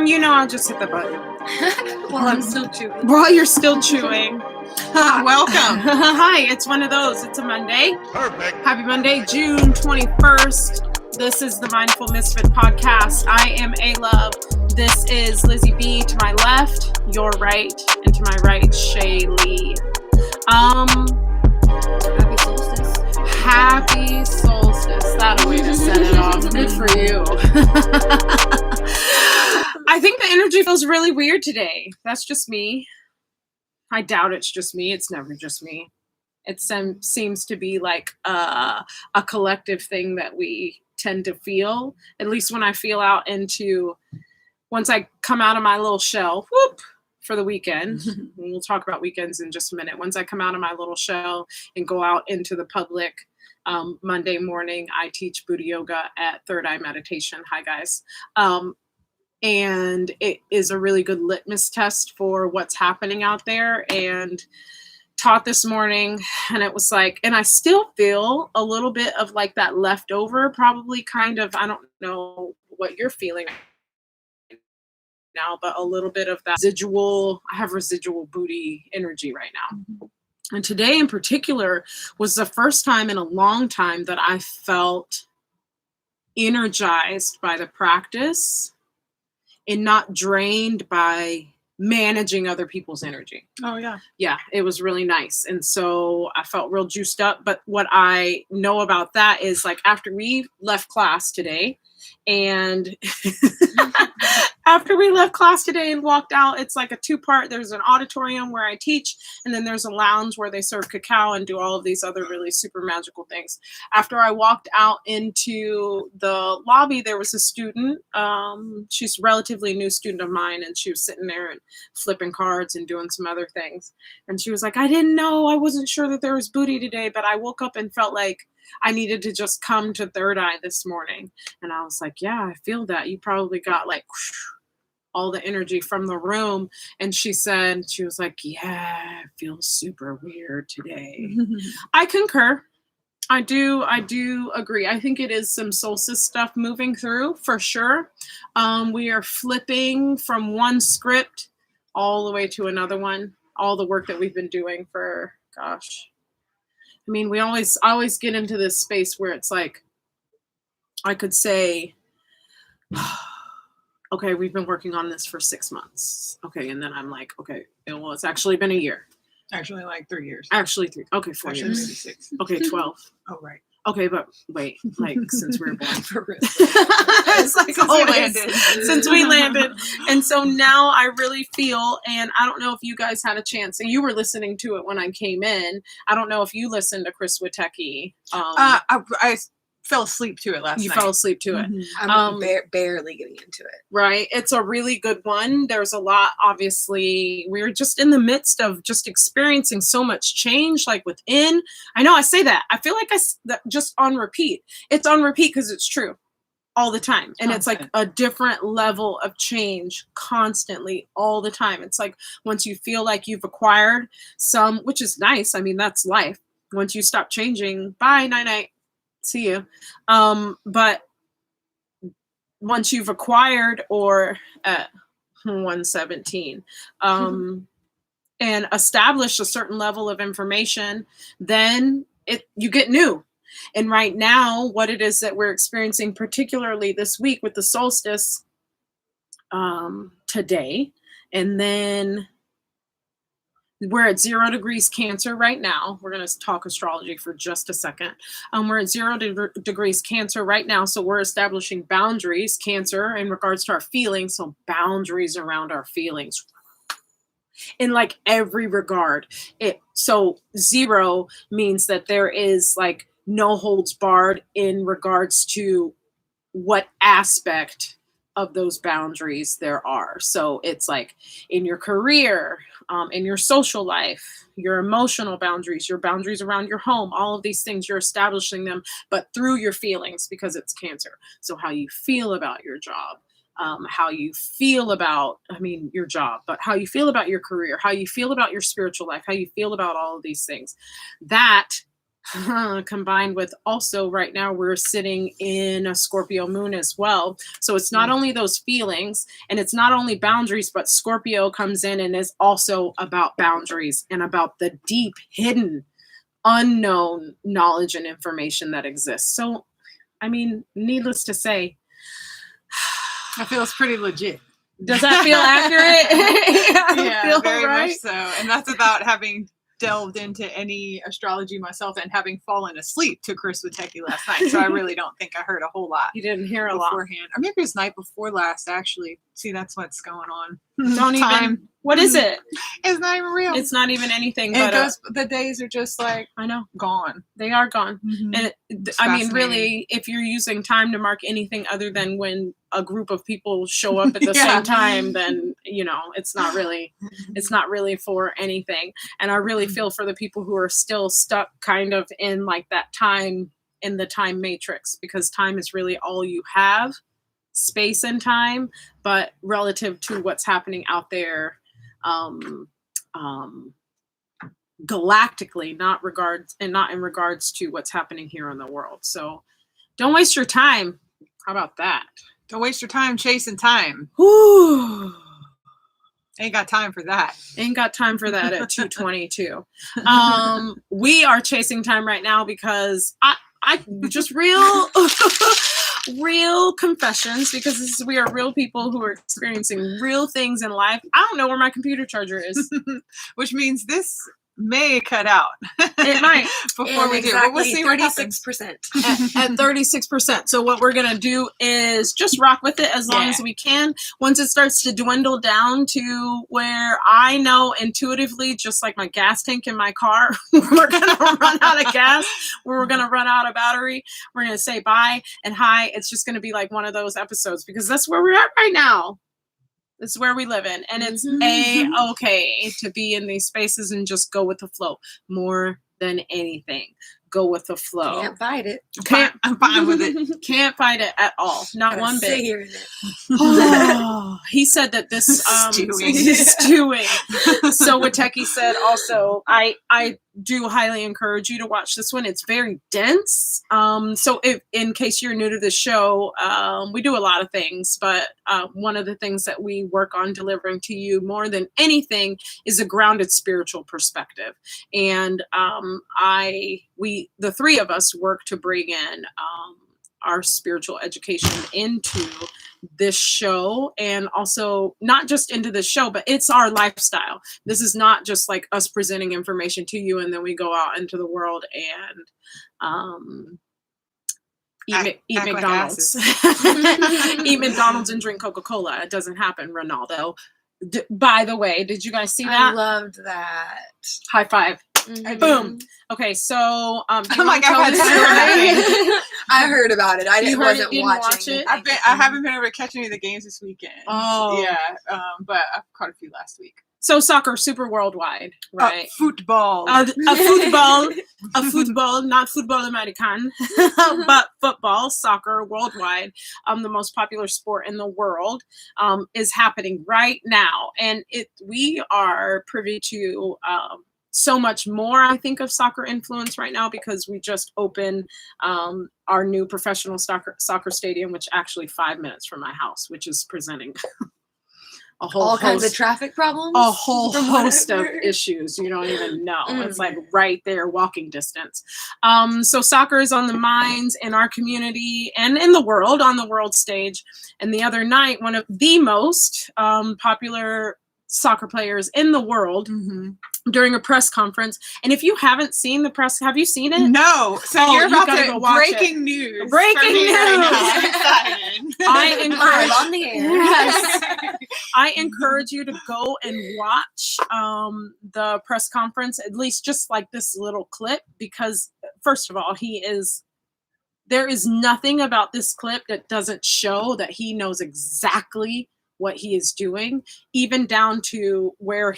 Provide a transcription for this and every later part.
I'll just hit the button. While I'm still chewing. While you're still chewing. Welcome. Hi, it's one of those. It's a Monday. Perfect. Happy Monday, June 21st. This is the Mindful MIsfit podcast. I am Alove. This is Lizzy B to my left, your right, and to my right, ShayLeigh. Happy Solstice. Happy Solstice. That a way to set it off. Good for you. I think the energy feels really weird today. That's just me. I doubt it's just me. It's never just me. It seems to be like a collective thing that we tend to feel, at least when I feel out into, once I come out of my little shell, for the weekend. We'll talk about weekends in just a minute. Once I come out of my little shell and go out into the public, Monday morning, I teach Buddha yoga at Third Eye Meditation. Hi, guys. And it is a really good litmus test for what's happening out there. And taught this morning, and it was like, and I still feel a little bit of like that leftover, probably kind of, I don't know what you're feeling now, but a little bit of that I have residual booty energy right now. Mm-hmm. And today in particular was the first time in a long time that I felt energized by the practice and not drained by managing other people's energy. Oh, yeah. Yeah, it was really nice. And so I felt real juiced up. But what I know about that is like after we left class today and after we left class today and walked out, it's like a two-part. There's an auditorium where I teach, and then there's a lounge where they serve cacao and do all of these other really super magical things. After I walked out into the lobby, there was a student. She's a relatively new student of mine, and she was sitting there and flipping cards and doing some other things. And she was like, I didn't know. I wasn't sure that there was booty today, but I woke up and felt like I needed to just come to Third Eye this morning. And I was like, yeah, I feel that. You probably got like all the energy from the room. And she was like, yeah, it feels super weird today. I concur. I do agree. I think it is some solstice stuff moving through for sure. We are flipping from one script all the way to another one. All the work that we've been doing for, gosh. I mean, we always get into this space where it's like, I could say, okay, we've been working on this for 6 months. Okay, and then I'm like, okay, well, it's actually been a year. Actually, like 3 years. Actually, 3. Okay, 4 years. 6. Okay, 12. Oh, right. Okay, but wait, like since we were born. For real. It's like since we landed. And so now I really feel, and I don't know if you guys had a chance, and you were listening to it when I came in. I don't know if you listened to Chris Witecki. I fell asleep to it last night. You fell asleep to it. Mm-hmm. I'm barely getting into it. Right. It's a really good one. There's a lot, obviously. We're just in the midst of just experiencing so much change, like within. I know I say that. I feel like just on repeat. It's on repeat because it's true all the time. And It's like a different level of change constantly all the time. It's like once you feel like you've acquired some, which is nice. I mean, that's life. Once you stop changing, bye, night-night. See you. But once you've acquired or at 117 and established a certain level of information, then you get new. And right now, what it is that we're experiencing, particularly this week with the solstice today, and then we're at 0 degrees Cancer right now. We're going to talk astrology for just a second. We're at 0 degrees Cancer right now. So we're establishing boundaries, Cancer, in regards to our feelings. So boundaries around our feelings in like every regard. So 0 means that there is like no holds barred in regards to what aspect of those boundaries there are. So it's like in your career, in your social life, your emotional boundaries, your boundaries around your home, all of these things, you're establishing them, but through your feelings because it's Cancer. So how you feel about your job, how you feel about, your job, but how you feel about your career, how you feel about your spiritual life, how you feel about all of these things, that combined with also right now we're sitting in a Scorpio moon as well. So it's not only those feelings and it's not only boundaries, but Scorpio comes in and is also about boundaries and about the deep, hidden, unknown knowledge and information that exists. So, I mean, needless to say, That feels pretty legit. does that feel accurate? Yeah, Feel very right? much so. And that's about having delved into any astrology myself and having fallen asleep to Chris with Techie last night. So I really don't think I heard a whole lot You didn't hear a lot. beforehand. Or maybe it was night before last, actually. See, that's what's going on. Don't even. What is it? It's not even real. It's not even anything. It But goes, the days are just like I know gone. they are gone. Mhm. And It's I mean, fascinating. really, if you're using time to mark anything other than when a group of people show up at the Yeah. same time, then it's not really for anything. And I really feel for the people who are still stuck kind of in like that time in the time matrix, because time is really all you have, space and time, but relative to what's happening out there, galactically, not in regards to what's happening here in the world. So don't waste your time. How about that? Don't waste your time chasing time. Whew. Ain't got time for that. Ain't got time for that at 2:22. We are chasing time right now because I just real confessions, because we are real people who are experiencing real things in life. I don't know where my computer charger is. Which means this may cut out. It might. Before we do. But we'll see what happens. 36%. At 36%. So what we're going to do is just rock with it as long as we can. Once it starts to dwindle down to where I know intuitively, just like my gas tank in my car, we're going to run out of gas, we're going to run out of battery, we're going to say bye and hi. It's just going to be like one of those episodes, because that's where we're at right now. It's where we live in. And it's okay to be in these spaces and just go with the flow more than anything. Go with the flow. Can't fight it. I'm fine with it. Can't fight it at all. Not Gotta one sit bit. here in it. Oh, he said that this stewing. So what Techie said also, I do highly encourage you to watch this one. It's very dense. So if in case you're new to the show, we do a lot of things, but one of the things that we work on delivering to you more than anything is a grounded spiritual perspective. And the three of us work to bring in our spiritual education into this show, and also not just into this show, but it's our lifestyle. This is not just like us presenting information to you and then we go out into the world and eat McDonald's. Eat McDonald's and drink Coca-Cola. It doesn't happen, Ronaldo. By the way, did you guys see that? I loved that. High five. Mhm. Boom. Okay, so do you I'm want like, to tell I've the had story? I heard about it. I You didn't, heard it, wasn't didn't watching. watch it? I haven't been able to catch any of the games this weekend. Oh. Yeah. But I've caught a few last week. So soccer, super worldwide, right? Football. A football, not football American, but football, soccer, worldwide, the most popular sport in the world, is happening right now. And we are privy to so much more, I think, of soccer influence right now, because we just opened our new professional soccer stadium, which actually 5 minutes from my house, which is presenting a whole All kinds host, of traffic problems. a whole from host of whatever. issues you don't even know. It's Mm. like right there, walking distance. So soccer is on the minds in our community and in the world, on the world stage. And the other night, one of the most popular soccer players in the world during a press conference. And if you haven't seen the press, have you seen it? No. So Oh, you're you about gotta to go watch it. breaking news. Breaking for me right now. I'm news. excited. I Live encourage on the air. Yes. I encourage you to go and watch the press conference, at least just like this little clip, because first of all, there is nothing about this clip that doesn't show that he knows exactly what he is doing, even down to where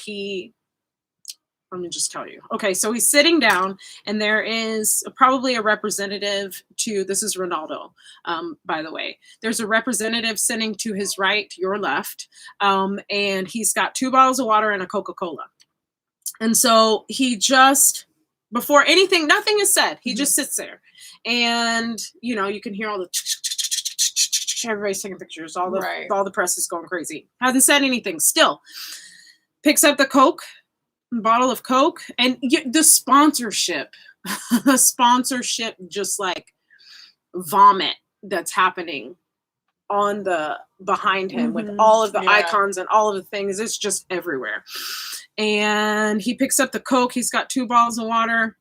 let me just tell you. Okay, so he's sitting down, and there is probably a representative this is Ronaldo, by the way. There's a representative sitting to his right, your left, and he's got 2 bottles of water and a Coca-Cola. And so he just, before anything, nothing is said. He just sits there, and you know, you can hear all the everybody's taking pictures. All the press is going crazy. Hasn't said anything. Still picks up the Coke, bottle of Coke, and the sponsorship, the sponsorship, just like vomit that's happening on the behind him with all of the icons and all of the things. It's just everywhere. And he picks up the Coke. He's got 2 bottles of water,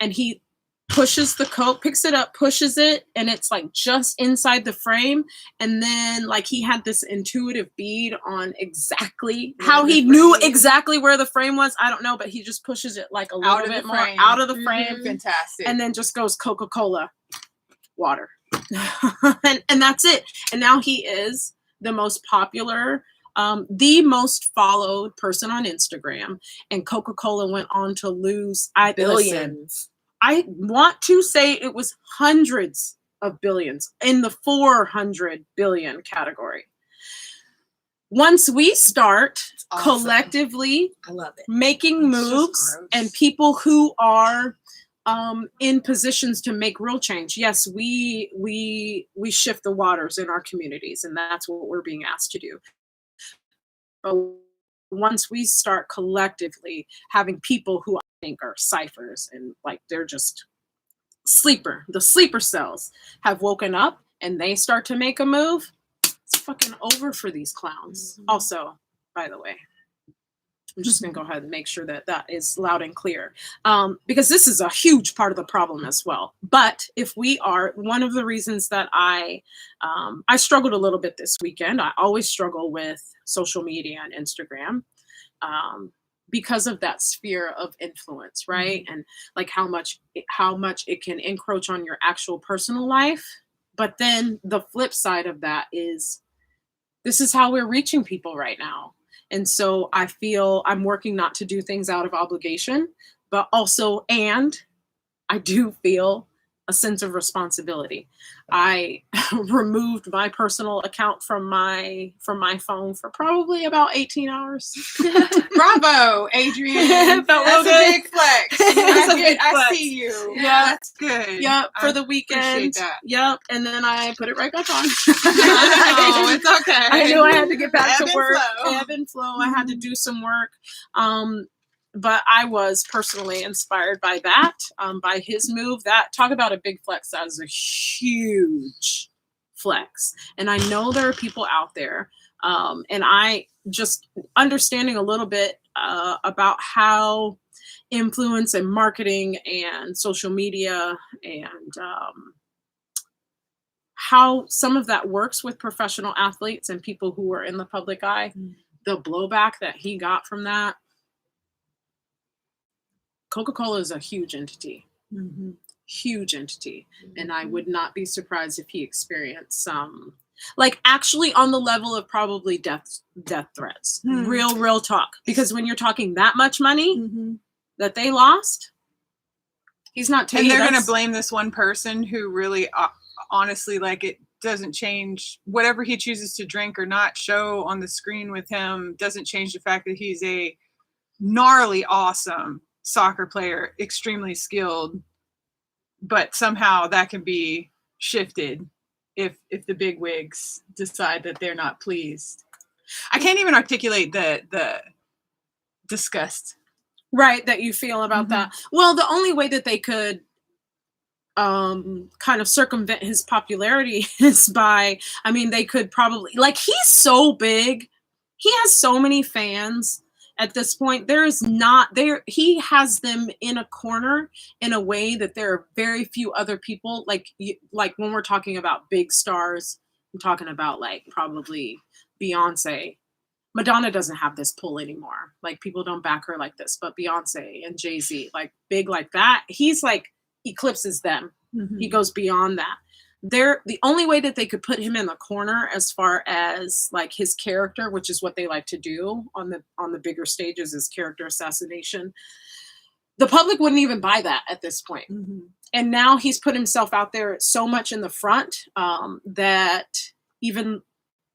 and he pushes the Coke, picks it up, pushes it, and it's like just inside the frame. And then like he had this intuitive bead on exactly how he knew exactly where the frame was. I don't know, but he just pushes it like a little bit more out of the frame. Fantastic. And then just goes Coca-Cola water. and that's it. And now he is the most popular, the most followed person on Instagram. And Coca-Cola went on to lose billions. I want to say it was hundreds of billions, in the 400 billion category. Once we start collectively I love it. making moves and people who are in positions to make real change, yes, we shift the waters in our communities, and that's what we're being asked to do. But once we start collectively having people who I think are ciphers and like they're just the sleeper cells have woken up and they start to make a move, it's fucking over for these clowns. Also, by the way, I'm just going to go ahead and make sure that that is loud and clear, because this is a huge part of the problem as well. But if we are, one of the reasons that I struggled a little bit this weekend, I always struggle with social media and Instagram, because of that sphere of influence, right? And like how much it can encroach on your actual personal life. But then the flip side of that is, this is how we're reaching people right now. And so I feel I'm working not to do things out of obligation, but also, and I do feel a sense of responsibility. I removed my personal account from my phone for probably about 18 hours. Bravo, Adrian. That's a big flex. I see you. Yeah, that's good. Yep, for the weekend. Appreciate that. Yep, and then I put it right back on. No, it's okay. I knew I had to get back to work. Flow. Ebb and flow. I had to do some work. But I was personally inspired by that, by his move. That, talk about a big flex. That is a huge flex. And I know there are people out there, and I just understanding a little bit about how influence and marketing and social media and how some of that works with professional athletes and people who are in the public eye. The blowback that he got from that. Coca-Cola is a huge entity, huge entity. And I would not be surprised if he experienced some, like actually on the level of probably death threats, real talk. Because when you're talking that much money that they lost, he's not taking. And they're going to blame this one person who really, honestly, like it doesn't change whatever he chooses to drink or not show on the screen with him. Doesn't change the fact that he's a gnarly, awesome soccer player, extremely skilled, but somehow that can be shifted if the big wigs decide that they're not pleased. I can't even articulate the disgust, right, that you feel about that. Well, the only way that they could kind of circumvent his popularity is by, I mean, they could probably, like, he's so big, he has so many fans. At this point, he has them in a corner in a way that there are very few other people. Like when we're talking about big stars, I'm talking about like probably Beyonce. Madonna doesn't have this pull anymore. Like people don't back her like this, but Beyonce and Jay-Z, like big like that, he's like eclipses them. He goes beyond that. The only way that they could put him in the corner as far as like his character, which is what they like to do on the bigger stages, is character assassination. The public wouldn't even buy that at this point. And now he's put himself out there so much in the front that even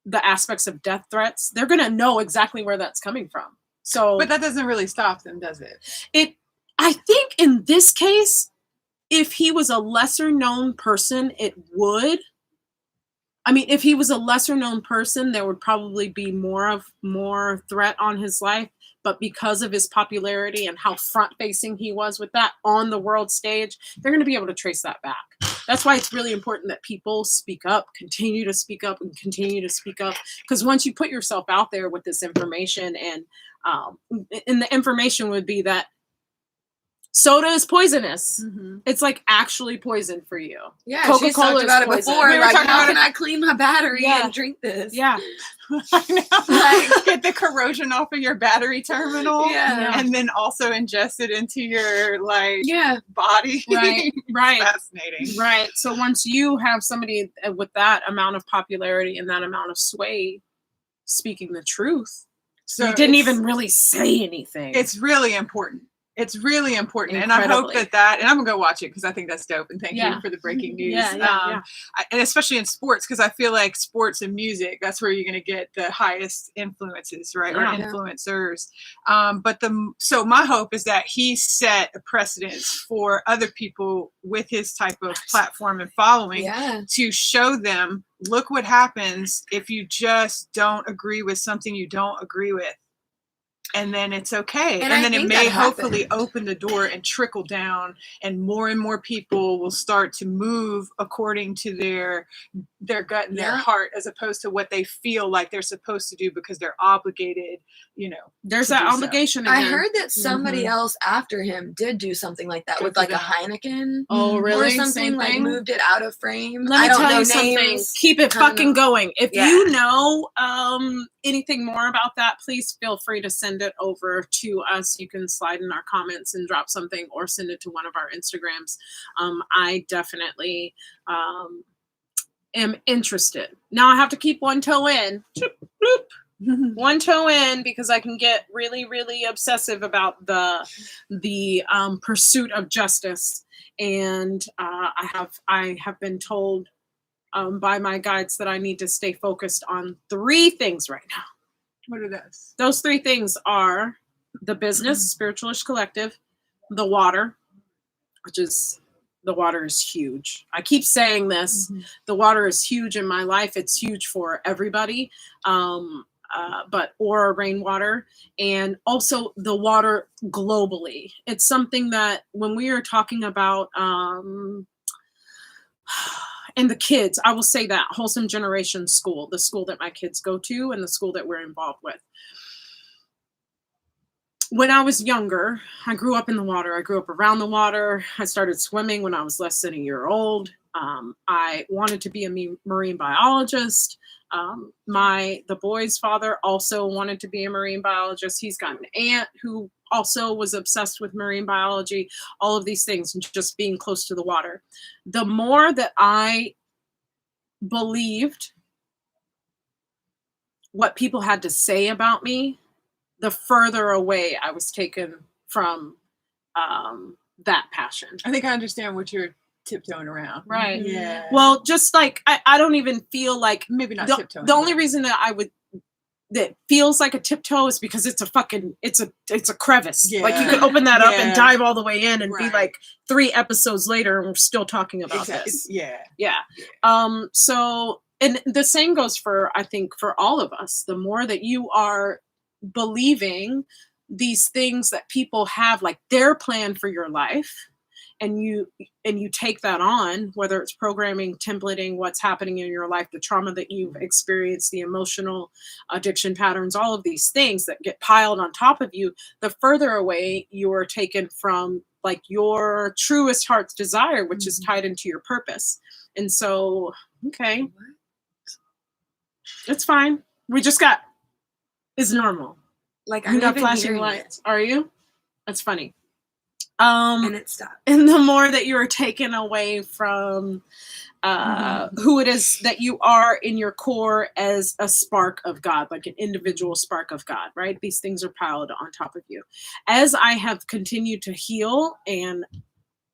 the aspects of death threats, they're going to know exactly where that's coming from. So, but that doesn't really stop them, does it? I think in this case, if he was a lesser known person, it would. I mean, if he was a lesser known person, there would probably be more threat on his life. But because of his popularity and how front facing he was with that on the world stage, they're going to be able to trace that back. That's why it's really important that people speak up, continue to speak up, and continue to speak up. Because once you put yourself out there with this information, and the information would be that soda is poisonous. It's like actually poison for you. Yeah, Coca-Cola she's talked is about it poison. before. We were Like, talking how about can I clean my battery and drink this? Yeah. I know. Like, Get the corrosion off of your battery terminal. Yeah. And then also ingest it into your yeah. body. Right. Right. Fascinating. Right. So once you have somebody with that amount of popularity and that amount of sway speaking the truth, So you didn't it's- even really say anything. It's really important. It's really important. And I hope Incredibly. and I'm going to go watch it because I think that's dope. And thank you for the breaking news. Yeah. And especially in sports, because I feel like sports and music, that's where you're going to get the highest influences, right? Yeah. Or influencers. So my hope is that he set a precedence for other people with his type of platform and following to show them, look what happens if you just don't agree with something you don't agree with. And then it's okay. And then it may hopefully open the door and trickle down, and more people will start to move according to their gut and their heart, as opposed to what they feel like they're supposed to do because they're obligated, There's that obligation I again. heard that somebody else after him did do something like that with like a Heineken. Oh, really? Or something, Same like thing? moved it out of frame. Let me I don't tell know you something. names. Keep it I don't fucking know. going. If Yeah. you know anything more about that, please feel free to send it over to us. You can slide in our comments and drop something, or send it to one of our Instagrams. I definitely am interested. Now I have to keep one toe in. One toe in, because I can get really, really obsessive about the pursuit of justice. And I have been told by my guides that I need to stay focused on 3 things right now. What are those? Those 3 things are the business, Spiritualish Collective, the water, the water is huge. I keep saying this. The water is huge in my life. It's huge for everybody. But Aura rainwater, and also the water globally. It's something that when we are talking about and the kids, I will say that Wholesome Generation School, the school that my kids go to and the school that we're involved with. When I was younger, I grew up in the water. I grew up around the water. I started swimming when I was less than a year old. I wanted to be a marine biologist. The boy's father also wanted to be a marine biologist. He's got an aunt who also was obsessed with marine biology, all of these things, and just being close to the water. The more that I believed what people had to say about me, the further away I was taken from that passion. I think I understand what you're tiptoeing around. Right. Yeah. Well, just like I don't even feel like Maybe not tiptoeing. the only reason that feels like a tiptoe is because it's a crevice. Yeah. Like you could open that up and dive all the way in and be Right. like 3 episodes later and we're still talking about this. Yeah. So, and the same goes for, I think, for all of us. The more that you are believing these things that people have, like their plan for your life, and you take that on, whether it's programming, templating, what's happening in your life, the trauma that you've experienced, the emotional addiction patterns, all of these things that get piled on top of you, the further away you are taken from like your truest heart's desire, which is tied into your purpose. And so, okay, it's fine. It's normal. Like, You're I'm not even flashing hearing lights, are you? That's funny. and it stopped. And the more that you are taken away from who it is that you are in your core as a spark of God, like an individual spark of God, right? These things are piled on top of you. As I have continued to heal and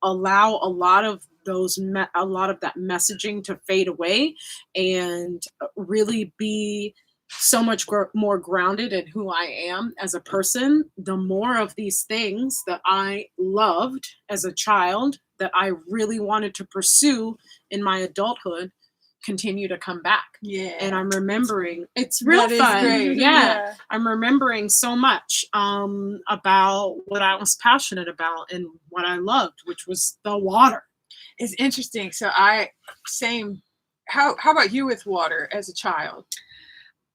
allow a lot of that messaging to fade away and really be so much more grounded in who I am as a person, the more of these things that I loved as a child that I really wanted to pursue in my adulthood continue to come back. Yeah. And I'm remembering, it's real That is fun. great. Yeah. I'm remembering so much about what I was passionate about and what I loved, which was the water. It's interesting. So same. How about you with water as a child?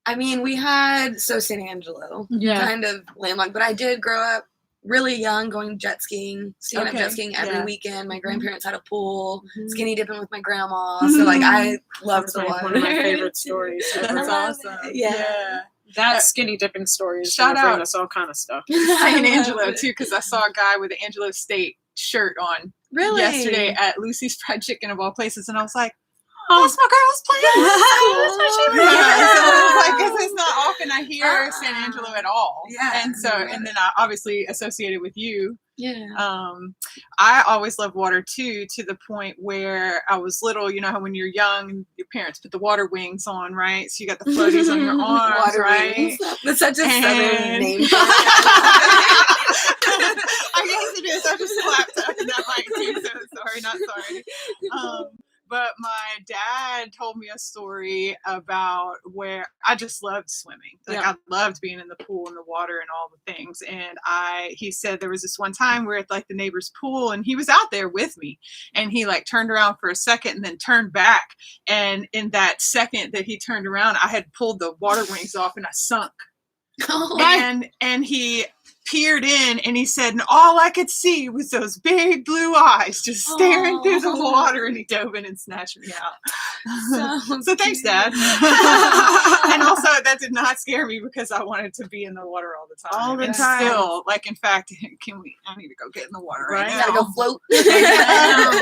I mean, we had San Angelo, Yeah. kind of landlocked, but I did grow up really young, going jet skiing, jet Okay, skiing every yeah. weekend. My grandparents had a pool, Mhm. skinny dipping with my grandma. So like I loved That's the water. one of my favorite stories That's ever. awesome. Yeah. That skinny dipping story is Shout gonna bring out. us all kind of stuff. St. Angelo too, because I saw a guy with an Angelo State shirt on Really? yesterday at Lucy's Fried Chicken of all places, and I was like, Oh, that's my girl's place. Yeah. Yeah, so it's like, 'cause it's not often I hear Uh-uh. San Angelo at all. Yeah. And so, and then I obviously associated with you. Yeah. I always loved water too, to the point where I was little, you know how when you're young, your parents put the water wings on, right? So you got the floaties on your arms, Water right? wings. That's such a southern And- name. I guess it is. I just slapped up in that mic too, so sorry, not sorry. But my dad told me a story about where I just loved swimming. Like Yeah. I loved being in the pool and the water and all the things. And he said there was this one time where at like the neighbor's pool, and he was out there with me, and he like turned around for a second and then turned back. And in that second that he turned around, I had pulled the water wings off and I sunk. Oh, And he peered in and he said, and all I could see was those big blue eyes just staring through the water, and he dove in and snatched me out. So thanks, Dad. And also that did not scare me because I wanted to be in the water all the time. All the and time. Still, like in fact, I need to go get in the water right, Right. now. Gotta go float.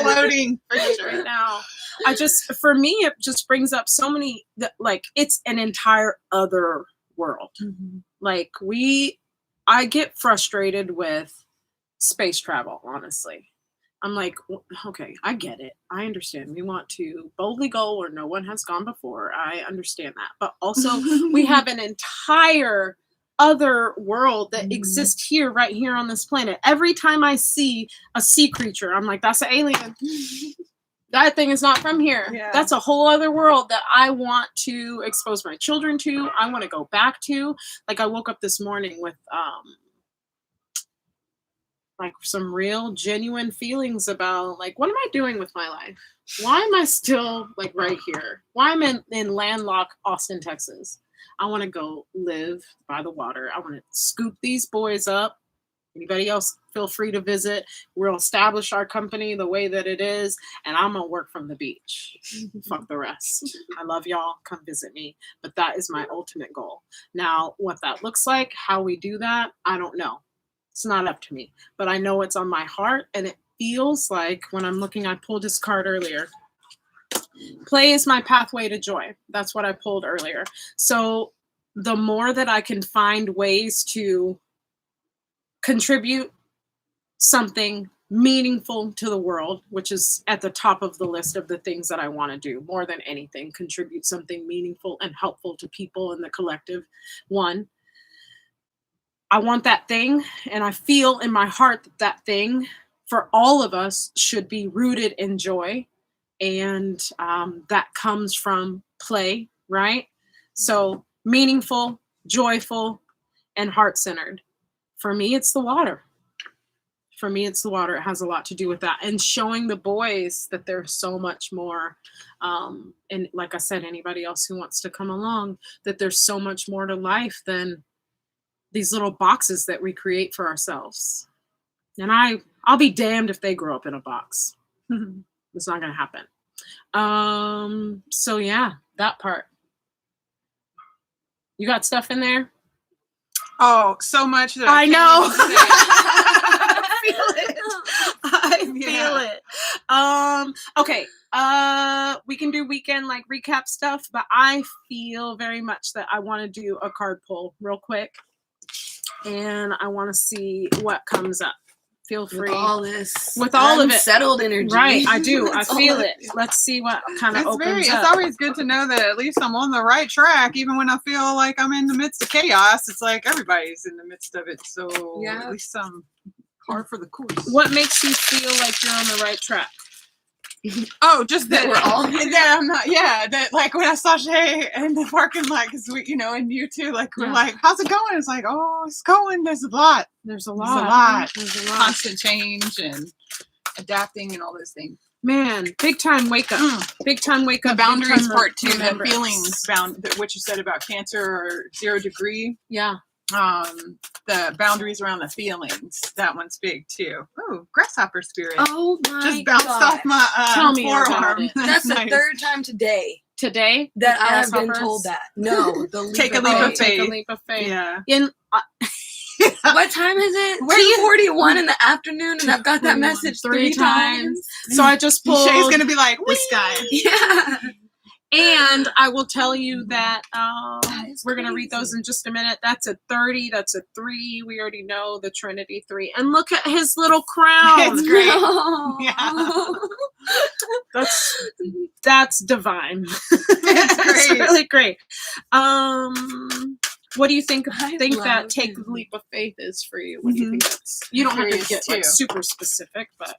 Floating for Right sure. now, for me, it just brings up so many, like it's an entire other world. Like I get frustrated with space travel, honestly. I'm like, okay, I get it. I understand. We want to boldly go where no one has gone before. I understand that. But also, we have an entire other world that exists here, right here on this planet. Every time I see a sea creature, I'm like, that's an alien. That thing is not from here. Yeah. That's a whole other world that I want to expose my children to. I want to go back to. Like I woke up this morning with like some real genuine feelings about like, what am I doing with my life? Why am I still like right here? Why am I in landlocked Austin, Texas? I want to go live by the water. I want to scoop these boys up. Anybody else, feel free to visit. We'll establish our company the way that it is, and I'm gonna work from the beach. Fuck the rest. I love y'all. Come visit me. But that is my ultimate goal. Now, what that looks like, how we do that, I don't know. It's not up to me. But I know it's on my heart, and it feels like when I'm looking, I pulled this card earlier. Play is my pathway to joy. That's what I pulled earlier. So the more that I can find ways to contribute something meaningful to the world, which is at the top of the list of the things that I want to do more than anything, contribute something meaningful and helpful to people in the collective. One, I want that thing, and I feel in my heart that that thing for all of us should be rooted in joy, and that comes from play, right? So meaningful, joyful, and heart-centered. For me, it's the water. For me, it's the water. It has a lot to do with that. And showing the boys that there's so much more. And like I said, anybody else who wants to come along, that there's so much more to life than these little boxes that we create for ourselves. And I'll be damned if they grow up in a box. It's not going to happen. So yeah, that part. You got stuff in there? Oh, so much that I can't know. even say. I feel it. Okay. We can do weekend like recap stuff, but I feel very much that I want to do a card pull real quick, and I want to see what comes up feel free. With all this. With all of it. Settled energy. Right, I do. I That's all feel it it. Let's see what kind of opens It's up. always good to know that at least I'm on the right track, even when I feel like I'm in the midst of chaos. It's like everybody's in the midst of it, so Yeah. at least I'm par for the course. What makes you feel like you're on the right track? Oh, just that We're all that I'm not. Yeah, that like when I saw Shay in the parking lot, because we, and you too, like we're Yeah. like, how's it going? It's like, oh, it's going. There's a lot. There's a There's lot. a lot. There's a lot. Constant change and adapting and all those things. Man, big time wake up. Big time wake The up. boundaries big time part too, the remembrance. feelings what you said about cancer or 0 degree. Yeah. The boundaries around the feelings. That one's big too. Oh, grasshopper spirit. Oh my Just bounced God. off my Tell me about forearm. it. That's the Nice. third time today Today that with I have been grasshoppers? told that. No, the leap Take a of leap of faith. Take a faith. leap of faith. Yeah. In What time is it? Where you- 2:41 in the afternoon, and I've got that 2:41 message three three times. so I just pulled Shay's gonna be like, this "Wee." guy. Yeah. And I will tell you that That is we're going to read those crazy. in just a minute. That's a 30. That's a 3. We already know the Trinity 3. And look at his little crown. It's great. No. Yeah. That's divine. It's That's great. really great. What do you think I that love take him. the leap of faith is for you? What do you think that's? You don't have to Curious, get like too. super specific, but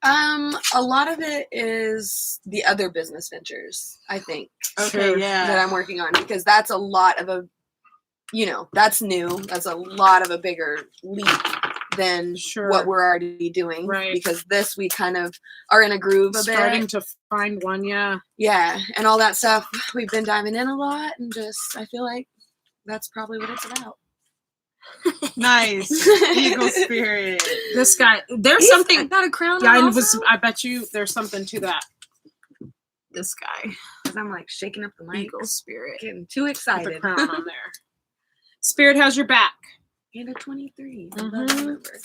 A lot of it is the other business ventures, I think, Okay, Sure. yeah. that I'm working on, because that's a lot of that's new. That's a lot of a bigger leap than Sure. what we're already doing. Right. Because this, we kind of are in a groove a starting bit. to find one, yeah. Yeah. And all that stuff, we've been diving in a lot, and I feel like that's probably what it's about. Nice. Eagle spirit. This guy, there's I something. got a crown Yeah, on and also? I bet you there's something to that. This guy, 'Cause I'm like shaking up the mic. Eagle Spirit, Getting too with excited. the crown on there. Spirit has your back. And a 23. I Mhm. love that number.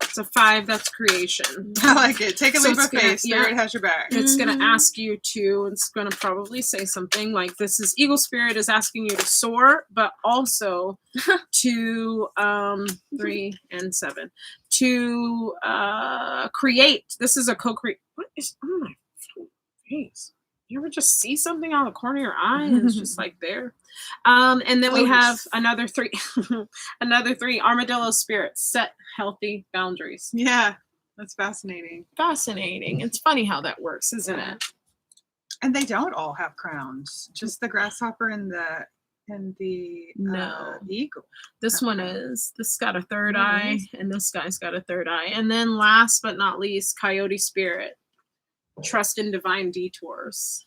It's a 5. That's creation. I like it. Take a So leap it's of gonna- faith. Spirit has your back. It's going Mhm. to ask you to, it's going to probably say something like this is Eagle Spirit is asking you to soar, but also to 3 and 7 to create. This is a co-create. What is on my face? You ever just see something on the corner of your eye and it's just like there? And then we have Lotus. another 3, another 3 armadillo spirit, set healthy boundaries. Yeah, that's fascinating. Fascinating. It's funny how that works, isn't it? And they don't all have crowns. Just the grasshopper and the No. eagle. This one is, this got a third Oh, it eye, is? and this guy's got a third eye. And then last but not least, coyote spirit, trust in divine detours.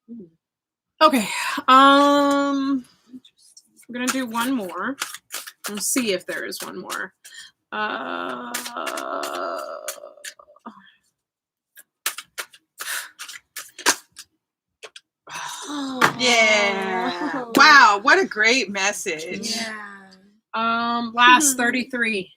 Hmm. Okay. I'm gonna do one more. We'll see if there is one more. Yeah. Wow, what a great message. Yeah. Last 33.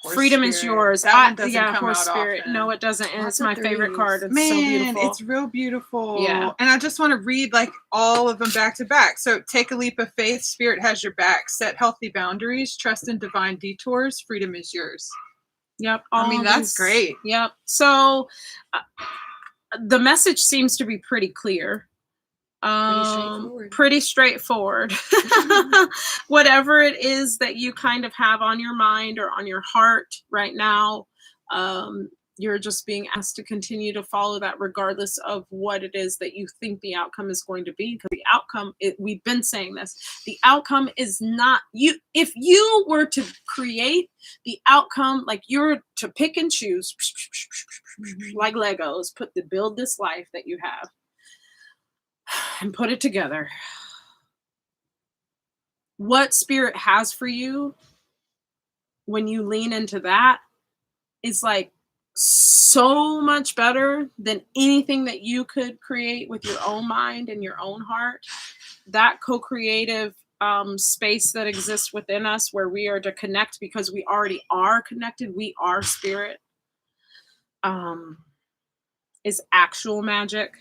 Horse Freedom is spirit. yours. That one doesn't yeah, come horse out spirit. often. No, it doesn't. And Lots it's of my favorite threes. card. It's Man, so beautiful. it's real beautiful. Yeah. And I just want to read like all of them back to back. So take a leap of faith. Spirit has your back. Set healthy boundaries. Trust in divine detours. Freedom is yours. Yep. I mean, all that's these- great. Yep. So the message seems to be pretty clear. straightforward. Pretty straightforward. Whatever it is that you kind of have on your mind or on your heart right now, you're just being asked to continue to follow that regardless of what it is that you think the outcome is going to be. Because the outcome, we've been saying this, the outcome is not you. If you were to create the outcome, like you're to pick and choose, like Legos, build this life that you have and put it together. What spirit has for you when you lean into that is like so much better than anything that you could create with your own mind and your own heart. That co-creative space that exists within us where we are to connect because we already are connected. We are spirit. Is actual magic.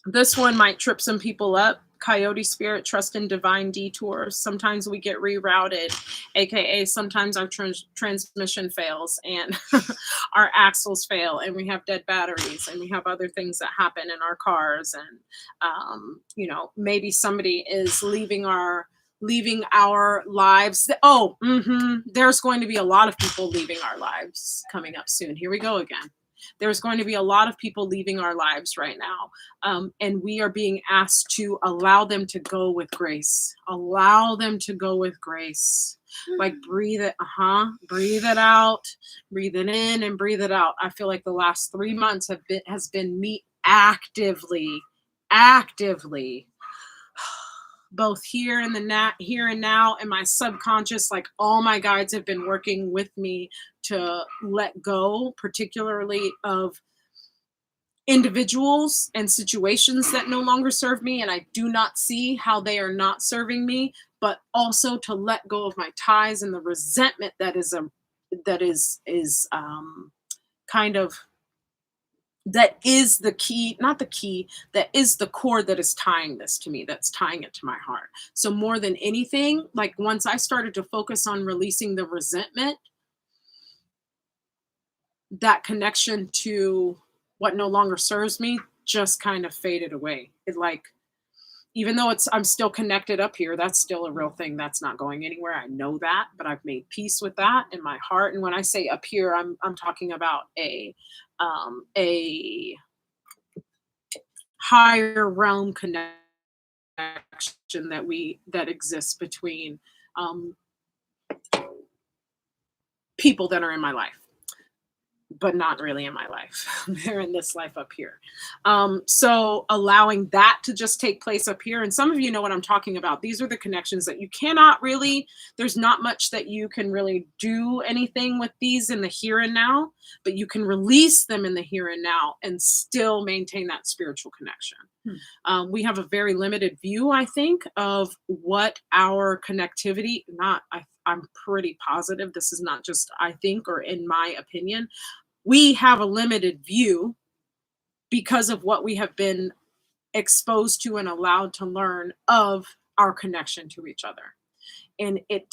This one might trip some people up coyote spirit, trust in divine detours. Sometimes we get rerouted, aka sometimes our transmission fails and our axles fail and we have dead batteries and we have other things that happen in our cars, and you know, maybe somebody is leaving our lives. There's going to be a lot of people leaving our lives coming up soon. Here we go again. There's going to be a lot of people leaving our lives right now. And we are being asked to allow them to go with grace. Allow them to go with grace. Like breathe it, breathe it out, breathe it in and breathe it out. I feel like the last 3 months has been me actively, both here and now, and my subconscious, like all my guides have been working with me to let go, particularly of individuals and situations that no longer serve me, and I do not see how they are not serving me, but also to let go of my ties and the resentment that is that is the key, not the key, that is the cord that is tying this to me, that's tying it to my heart. So more than anything, like once I started to focus on releasing the resentment, that connection to what no longer serves me just kind of faded away. It like, even though I'm still connected up here, that's still a real thing. That's not going anywhere. I know that, but I've made peace with that in my heart. And when I say up here, I'm talking about a higher realm connection that exists between people that are in my life, but not really in my life. They're in this life up here. So allowing that to just take place up here. And some of you know what I'm talking about. These are the connections that you cannot really, there's not much that you can really do anything with these in the here and now, but you can release them in the here and now and still maintain that spiritual connection. We have a very limited view, I think, of what our connectivity, I'm pretty positive this is not just I think or in my opinion. We have a limited view because of what we have been exposed to and allowed to learn of our connection to each other. And it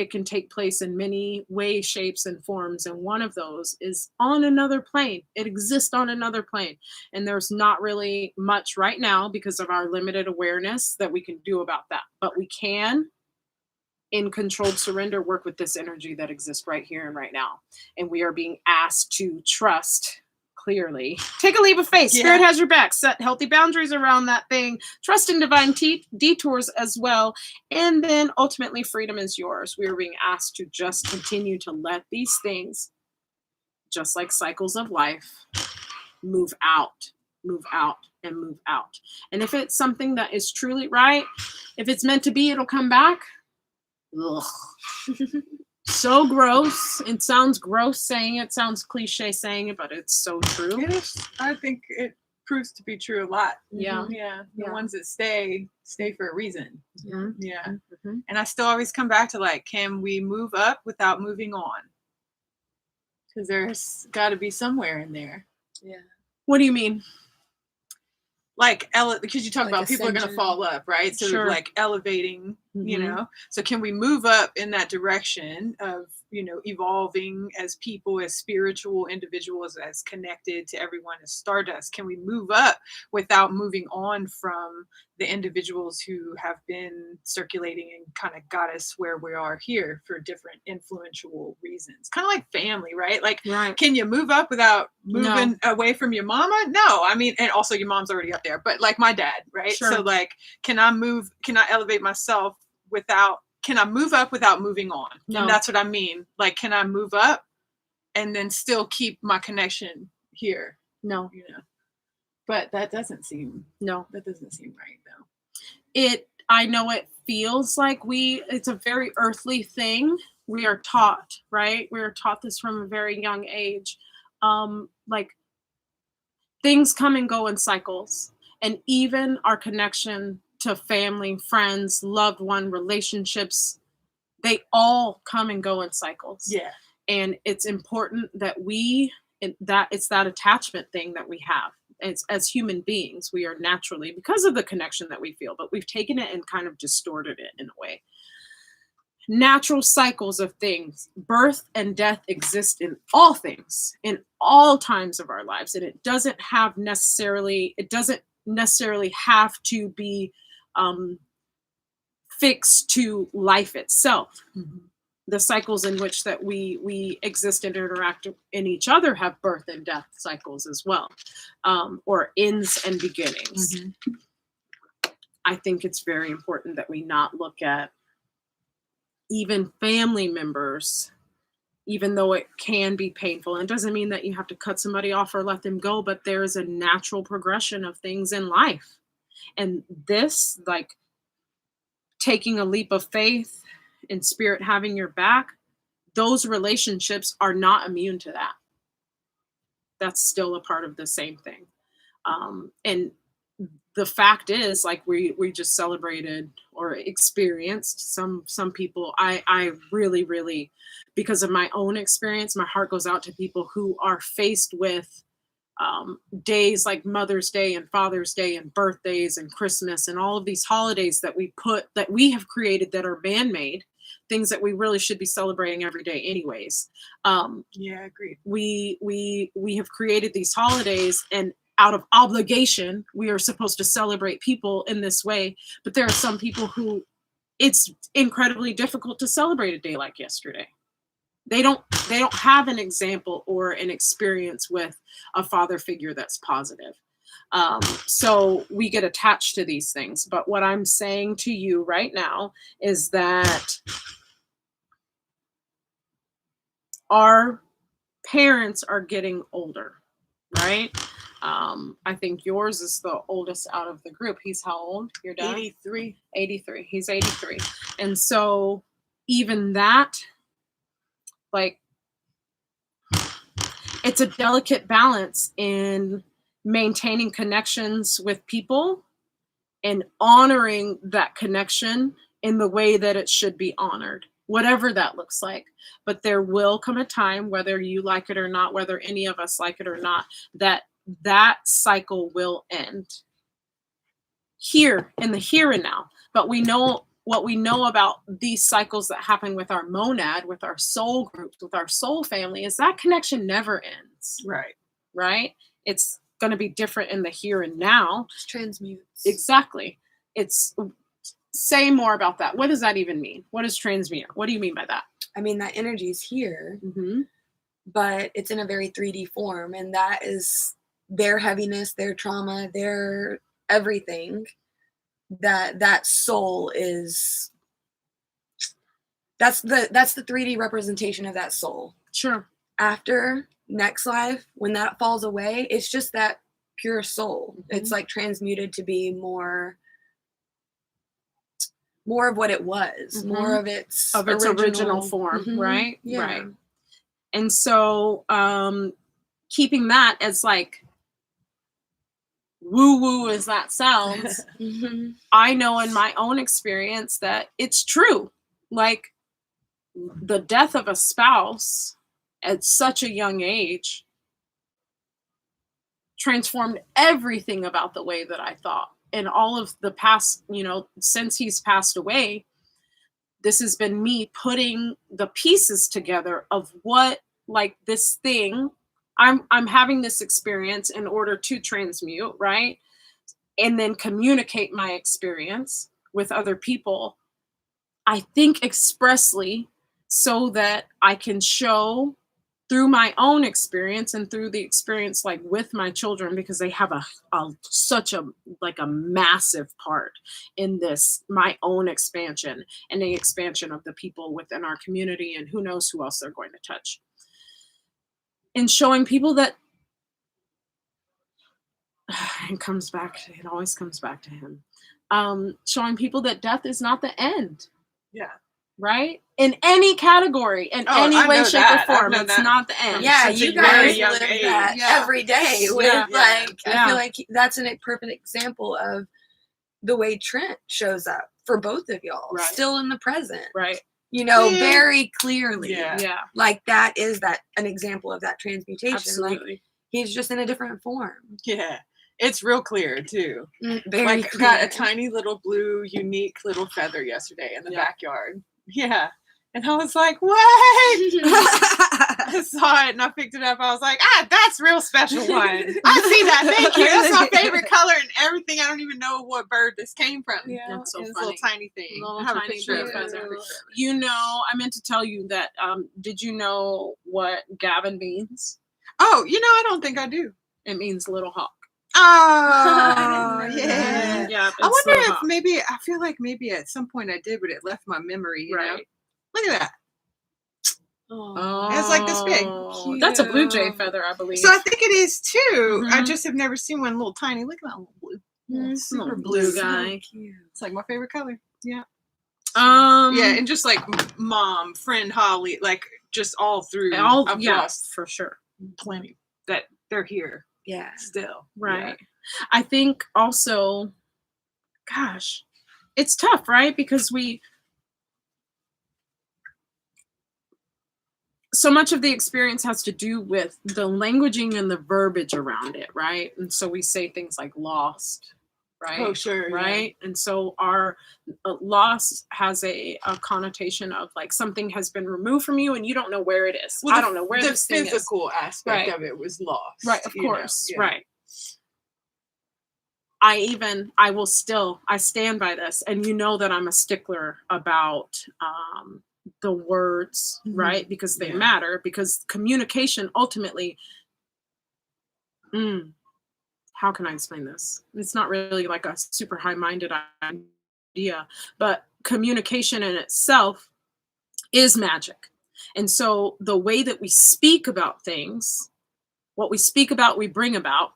can take place in many ways, shapes, and forms. And one of those is on another plane. It exists on another plane. And there's not really much right now because of our limited awareness that we can do about that. But we can, in controlled surrender, work with this energy that exists right here and right now. And we are being asked to trust clearly. Take a leap of faith. Spirit has your back. Set healthy boundaries around that thing. Trust in divine detours as well. And then ultimately freedom is yours. We are being asked to just continue to let these things, just like cycles of life, move out, and move out. And if it's something that is truly right, if it's meant to be, it'll come back. Ugh. So gross. It sounds gross saying it, sounds cliche saying it, but it's so true. It is. I think it proves to be true a lot. Yeah. Yeah. The ones that stay for a reason. Mm-hmm. Yeah. Mm-hmm. And I still always come back to like, can we move up without moving on? Because there's got to be somewhere in there. Yeah. What do you mean? Like, because you talk Like about people are going to ascension. fall up, right? So Sure. like elevating, you Mhm. know, so can we move up in that direction of, you know, evolving as people, as spiritual individuals, as connected to everyone as stardust? Can we move up without moving on from the individuals who have been circulating and kind of got us where we are here for different influential reasons? Kind of like family, right? Like, Right. can you move up without moving away from your mama? No, I mean, and also your mom's already up there, but like my dad, right? Sure. So like, can I elevate myself can I move up without moving on? No. And that's what I mean. Like, can I move up and then still keep my connection here? No. You know, but that doesn't seem No. right though. I know it feels like it's a very earthly thing. We are taught, right? We are taught this from a very young age. Like things come and go in cycles, and even our connection to family, friends, loved one, relationships, they all come and go in cycles. Yeah. And it's important that it's that attachment thing that we have. as human beings, we are naturally, because of the connection that we feel, but we've taken it and kind of distorted it in a way. Natural cycles of things. Birth and death exist in all things, in all times of our lives. And it doesn't necessarily have to be fixed to life itself. Mm-hmm. The cycles in which that we exist and interact in each other have birth and death cycles as well, or ends and beginnings. Mm-hmm. I think it's very important that we not look at even family members, even though it can be painful. And it doesn't mean that you have to cut somebody off or let them go, but there is a natural progression of things in life. And this, like taking a leap of faith and spirit having your back, those relationships are not immune to that. That's still a part of the same thing. And the fact is, like we just celebrated or experienced some people. I really, really, because of my own experience, my heart goes out to people who are faced with days like Mother's Day and Father's Day and birthdays and Christmas and all of these holidays that we have created that are man-made, things that we really should be celebrating every day anyways. Yeah, agreed. We have created these holidays, and out of obligation, we are supposed to celebrate people in this way. But there are some people who it's incredibly difficult to celebrate a day like yesterday. They don't have an example or an experience with a father figure that's positive. So we get attached to these things. But what I'm saying to you right now is that our parents are getting older, right? I think yours is the oldest out of the group. He's how old? Your dad? 83. 83. He's 83. And so even that, like, it's a delicate balance in maintaining connections with people and honoring that connection in the way that it should be honored, whatever that looks like. But there will come a time, whether you like it or not, whether any of us like it or not, that cycle will end here in the here and now. But we know what we know about these cycles that happen with our monad, with our soul groups, with our soul family, is that connection never ends. Right? It's going to be different in the here and now. Just transmutes. Exactly. Say more about that. What does that even mean? What is transmute? What do you mean by that? I mean, that energy is here, mm-hmm. but it's in a very 3D form, and that is their heaviness, their trauma, their everything. That soul is, that's the 3D representation of that soul. Sure. After next life, when that falls away, it's just that pure soul. Mm-hmm. It's like transmuted to be more of what it was, mm-hmm. more of its original form, mm-hmm. right? Yeah. Right. And so keeping that as like woo-woo as that sounds, mm-hmm. I know in my own experience that it's true. Like the death of a spouse at such a young age transformed everything about the way that I thought. And all of the past, since he's passed away, this has been me putting the pieces together of what, like, this thing, I'm having this experience in order to transmute, right? And then communicate my experience with other people, I think expressly, so that I can show through my own experience and through the experience like with my children, because they have such a massive part in this, my own expansion and the expansion of the people within our community, and who knows who else they're going to touch. And showing people that it always comes back to him. Showing people that death is not the end. Yeah. Right? In any category, in any way, shape, or form, it's not the end. Yeah, you guys live that every day. I feel like that's a perfect example of the way Trent shows up for both of y'all. Right. Still in the present. Right. Very clearly. Yeah. Like that is an example of that transmutation. Absolutely. Like he's just in a different form. Yeah. It's real clear too. Very Like got a clear. tiny little blue, unique little feather yesterday in the Yeah. backyard. Yeah. And I was like, what? I saw it and I picked it up. I was like, that's real special one. I see that. Thank you. That's my favorite color and everything. I don't even know what bird this came from. Yeah. That's so It's a funny. little tiny thing. Little I have a tiny picture of blue it. I have a feather. picture of it. You know, I meant to tell you that. Did you know what Gavin means? Oh, I don't think I do. It means little hawk. Oh, didn't know yeah. that. Yeah, I it's wonder little if hawk. maybe, I feel like maybe at some point I did, but it left my memory, you know? Right. Look at that. Oh, It's like this big. Oh, that's a blue jay Cute. feather, I believe. So I think it is too. I Mhm. just have never seen one little tiny. Look at that little blue. Mhm. Super Little blue blue guy. Cute. It's like my favorite color. Yeah. Yeah, Yeah, and just like mom, friend Holly, like just all through. all I've yeah, lost for sure. plenty that they're here Yeah. still. Right. I think also, gosh, it's tough, right? Because so much of the experience has to do with the languaging and the verbiage around it, right? And so we say things like lost, right? Oh, sure. Right. And so our loss has a connotation of like something has been removed from you and you don't know where it is. Well, I don't know where the this thing is. physical aspect Right. of it was lost. Right, of you know? course. Yeah. Right. I stand by this. And you know that I'm a stickler about the words, Mhm. right? Because they Yeah. matter, because communication ultimately, how can I explain this? It's not really like a super high-minded idea, but communication in itself is magic. And so the way that we speak about things, what we speak about, we bring about.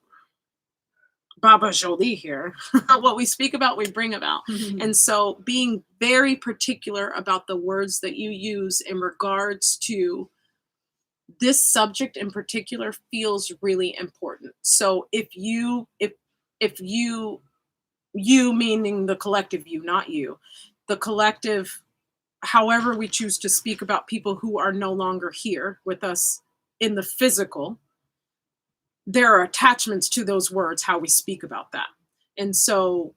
Baba Jolie here. What we speak about, we bring about. And so being very particular about the words that you use in regards to this subject in particular feels really important. So if you meaning the collective you, not you, the collective, however we choose to speak about people who are no longer here with us in the physical, there are attachments to those words, how we speak about that. And so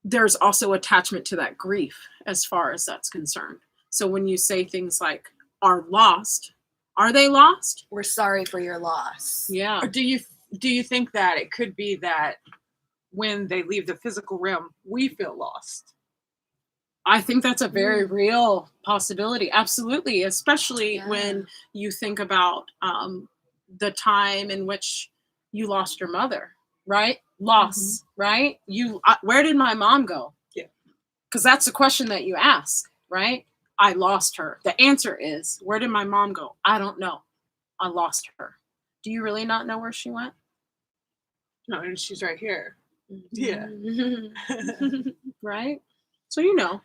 there's also attachment to that grief as far as that's concerned. So when you say things like are lost, are they lost? We're sorry for your loss. Yeah. Or do you think that it could be that when they leave the physical realm, we feel lost? I think that's a very real possibility. Absolutely. Especially when you think about the time in which you lost your mother, right? Loss, right? Where did my mom go? Yeah. Because that's the question that you ask, right? I lost her. The answer is, where did my mom go? I don't know. I lost her. Do you really not know where she went? No, and she's right here. Yeah. Right? So you know.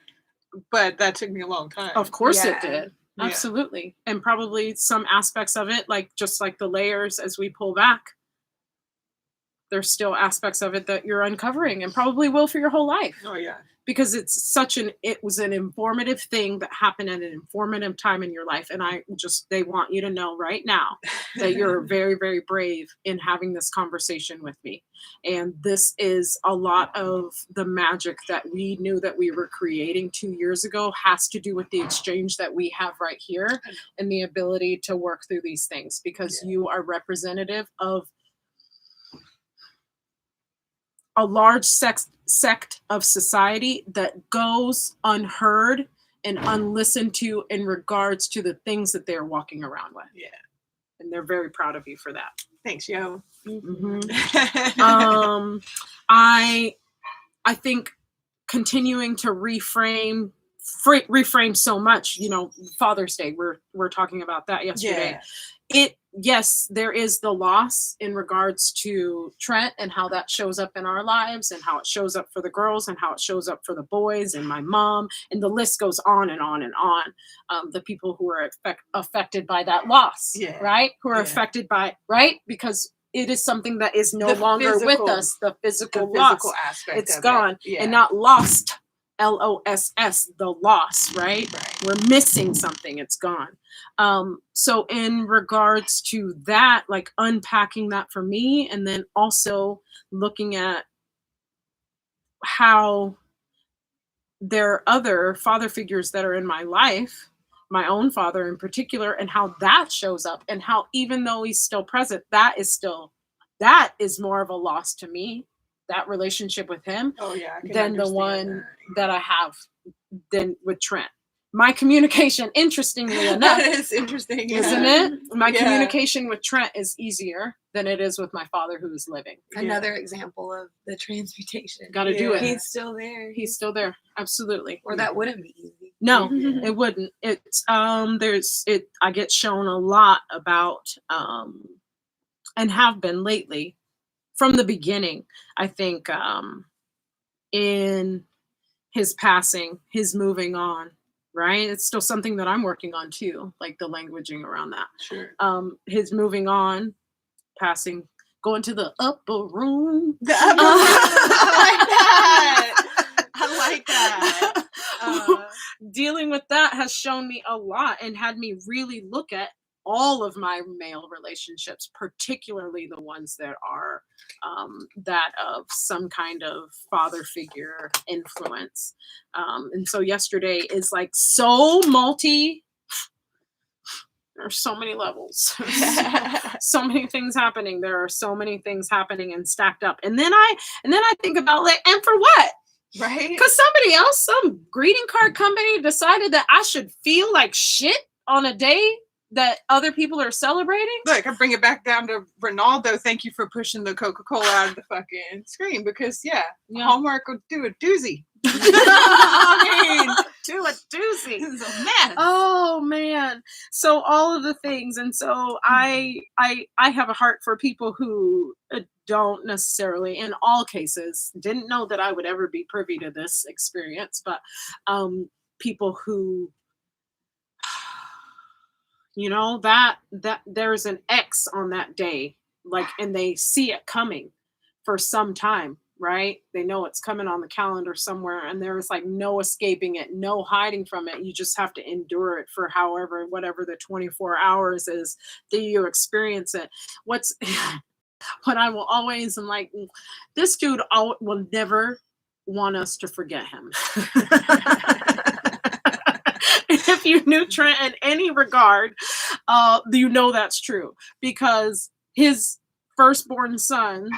But that took me a long time. Of course it Yeah. did. Yeah. Absolutely. And probably some aspects of it, like just like the layers as we pull back, there's still aspects of it that you're uncovering and probably will for your whole life. Oh yeah. Because it was an informative thing that happened at an informative time in your life. And they want you to know right now that you're very, very brave in having this conversation with me. And this is a lot of the magic that we knew that we were creating 2 years ago has to do with the exchange that we have right here and the ability to work through these things because you are representative of a large sect of society that goes unheard and unlistened to in regards to the things that they're walking around with. Yeah. And they're very proud of you for that. Thanks, yo. I think continuing to reframe so much, Father's Day, we're talking about that yesterday. Yes, there is the loss in regards to Trent and how that shows up in our lives and how it shows up for the girls and how it shows up for the boys and my mom, and the list goes on and on and on. The people who are affected by that loss, right? Who are affected by, right? Because it is something that is no longer with us. The physical loss. Aspect It's of gone it. Yeah. and not lost LOSS, the loss, right? We're missing something, it's gone. So in regards to that, like unpacking that for me, and then also looking at how there are other father figures that are in my life, my own father in particular, and how that shows up, and how even though he's still present, that is more of a loss to me, that relationship with him, than the one that I have than with Trent. My communication, interestingly enough, that is interesting, isn't it? My communication with Trent is easier than it is with my father who is living. Another example of the transmutation. Got to do it. He's still there. He's still there. Absolutely. Or that wouldn't be easy. No, it wouldn't. It's I get shown a lot about and have been lately from the beginning. I think in his passing, his moving on, right? It's still something that I'm working on too, like the languaging around that. Sure. His moving on, passing, going to the upper room. The upper room. I like that. Dealing with that has shown me a lot and had me really look at all of my male relationships, particularly the ones that are that of some kind of father figure influence. And so yesterday is like so there's so many levels, so many things happening. There are so many things happening and stacked up. And then I think about like, and for what? Right? Because somebody else, some greeting card company decided that I should feel like shit on a day that other people are celebrating. Look, I bring it back down to Ronaldo. Thank you for pushing the Coca-Cola out of the fucking screen, because homework will do a doozy. I mean, do a doozy. It's a mess. Oh man. So all of the things. And so I have a heart for people who don't necessarily, in all cases, didn't know that I would ever be privy to this experience, but people who, you know, that there's an X on that day, like, and they see it coming for some time, right? They know it's coming on the calendar somewhere, and there's like no escaping it, no hiding from it. You just have to endure it for whatever the 24 hours is that you experience it. What I will always, I'm like, this dude will never want us to forget him. If you knew Trent in any regard, you know that's true, because his firstborn son's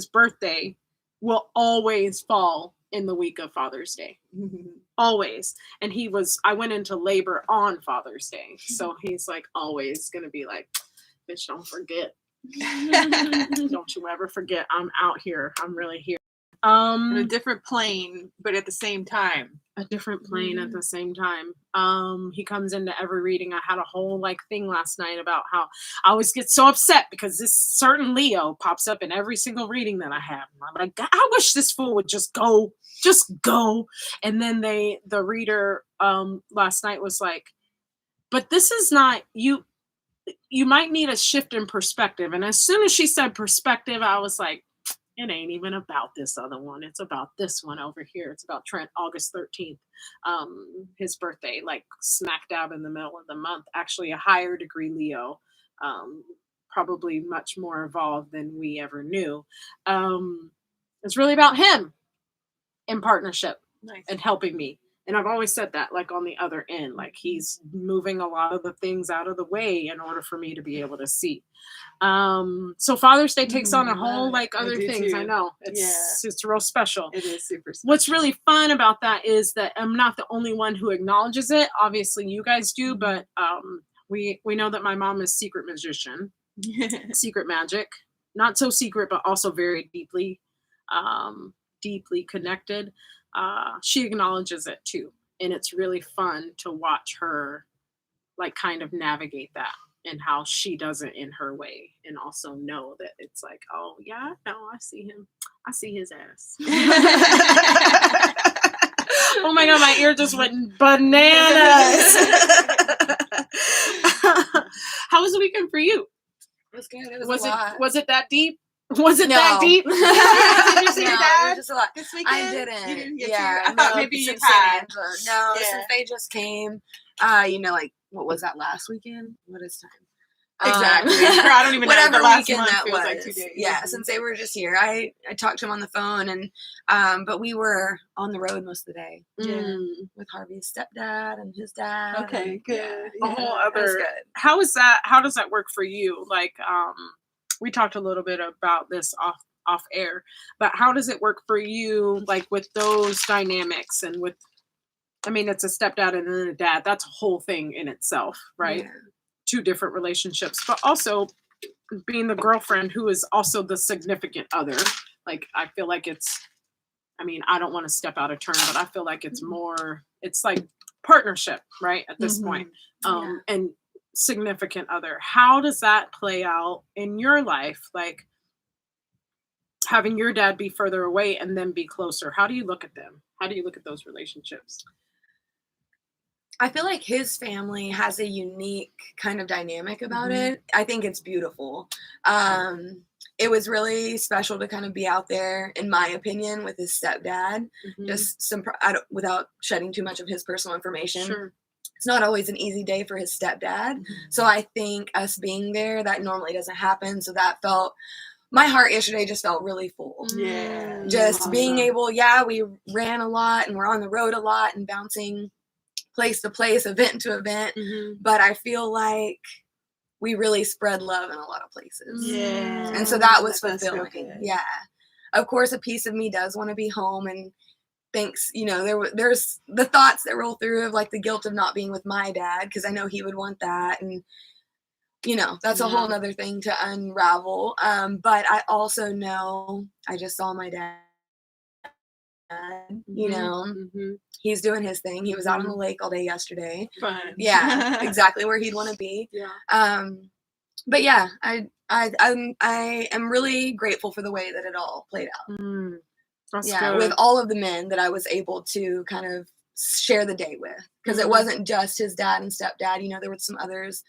birthday will always fall in the week of Father's Day. Always. And I went into labor on Father's Day. So he's like always going to be like, bitch, don't forget. Don't you ever forget. I'm out here. I'm really here. On a different plane, but at the same time. A different plane at the same time. He comes into every reading. I had a whole thing last night about how I always get so upset because this certain Leo pops up in every single reading that I have. And I'm like, God, I wish this fool would just go. And then the reader last night was like, but this is not you. You might need a shift in perspective. And as soon as she said perspective, I was like, it ain't even about this other one. It's about this one over here. It's about Trent, August 13th, his birthday, like smack dab in the middle of the month. Actually, a higher degree Leo, probably much more evolved than we ever knew. It's really about him in partnership and helping me. And I've always said that, like on the other end, like he's moving a lot of the things out of the way in order for me to be able to see. So Father's Day takes on a whole other things. Too. I know it's real special. It is super special. What's really fun about that is that I'm not the only one who acknowledges it. Obviously you guys do, but we know that my mom is secret magician, secret magic, not so secret, but also very deeply connected. She acknowledges it too. And it's really fun to watch her kind of navigate that and how she does it in her way. And also know that it's like, oh yeah, no, I see him. I see his ass. Oh my God, my ear just went bananas. How was the weekend for you? It was good. It was a lot. Was it that deep? Was it that No. deep? Did you see your No, it dad was just a lot. this I weekend? didn't. You didn't get Yeah, to? I thought no, maybe you since had. No, Yeah. since they just came, like what was that last weekend? What is time? Exactly. Girl, I don't even know. Whatever The last weekend month that feels was. like 2 days. Yeah, since they were just here, I talked to him on the phone, and but we were on the road most of the day Yeah. with Harvey's stepdad and his dad. Okay, and, good. Yeah, A whole it was other. good. How does that work for you? Like, we talked a little bit about this off air, but how does it work for you, like with those dynamics and with, I mean, it's a stepdad and then a dad. That's a whole thing in itself, right? Yeah. 2 different relationships, but also being the girlfriend who is also the significant other. Like, I feel like it's, I mean, I don't want to step out of turn, but I feel like it's more, it's like partnership, right? At this point. And significant other. How does that play out in your life? Like having your dad be further away and then be closer. How do you look at them? How do you look at those relationships? I feel like his family has a unique kind of dynamic about it. I think it's beautiful. It was really special to kind of be out there, in my opinion, with his stepdad. Just without shedding too much of his personal information. Sure. It's not always an easy day for his stepdad. So I think us being there, that normally doesn't happen. So that my heart yesterday just felt really full. Yeah. Just being able, we ran a lot and we're on the road a lot and bouncing place to place, event to event. But I feel like we really spread love in a lot of places. Yeah. And so that was That does feel fulfilling. good. Yeah. Of course, a piece of me does want to be home, and thanks, there's the thoughts that roll through of like the guilt of not being with my dad, because I know he would want that, and that's a whole nother thing to unravel. But I also know I just saw my dad. He's doing his thing. He was out on the lake all day yesterday. Fun. Yeah, exactly where he'd want to be. Yeah. But yeah, I am really grateful for the way that it all played out. That's good. With all of the men that I was able to kind of share the day with, because it wasn't just his dad and stepdad. There were some others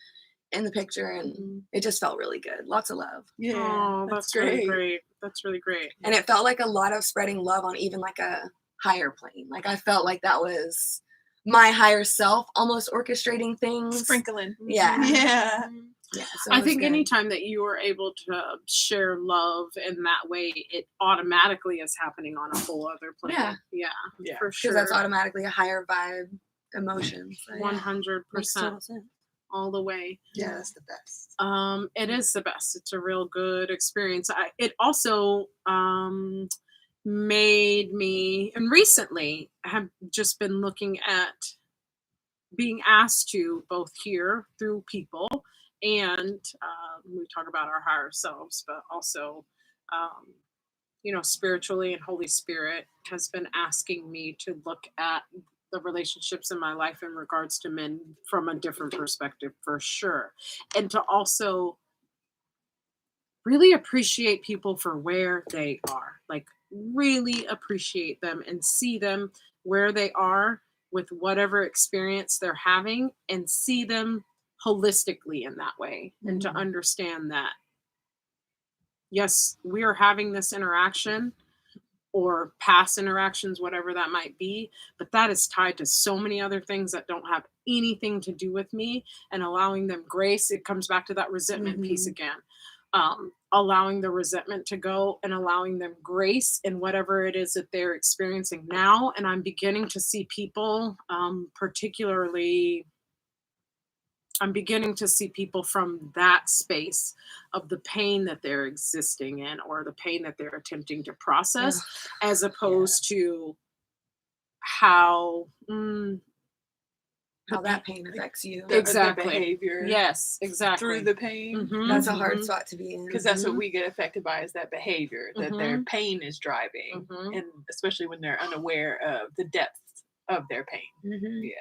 in the picture, and it just felt really good. Lots of love. Yeah. Oh, that's really great. That's really great. And it felt like a lot of spreading love on even like a higher plane. Like I felt like that was my higher self almost orchestrating things. Sprinkling. Yeah. Yeah. Yeah. So I think anytime that you are able to share love in that way, it automatically is happening on a whole other plane. Yeah. For sure. Because that's automatically a higher vibe emotion. So, 100%. All the way. Yeah, that's the best. It is the best. It's a real good experience. It also made me, and recently I have just been looking at being asked to both hear through people, and we talk about our higher selves, but also spiritually, and Holy Spirit has been asking me to look at the relationships in my life in regards to men from a different perspective, for sure. And to also really appreciate people for where they are, like really appreciate them and see them where they are with whatever experience they're having, and see them holistically in that way. And to understand that, yes, we are having this interaction, or past interactions, whatever that might be, but that is tied to so many other things that don't have anything to do with me, and allowing them grace. It comes back to that resentment piece again. Allowing the resentment to go and allowing them grace in whatever it is that they're experiencing now. And I'm beginning to see people, I'm beginning to see people from that space of the pain that they're existing in, or the pain that they're attempting to process, as opposed to how that pain affects you. Exactly. The behavior. Yes, exactly. Through the pain. That's a hard spot to be in. Because that's what we get affected by, is that behavior that their pain is driving. And especially when they're unaware of the depth of their pain. Yeah.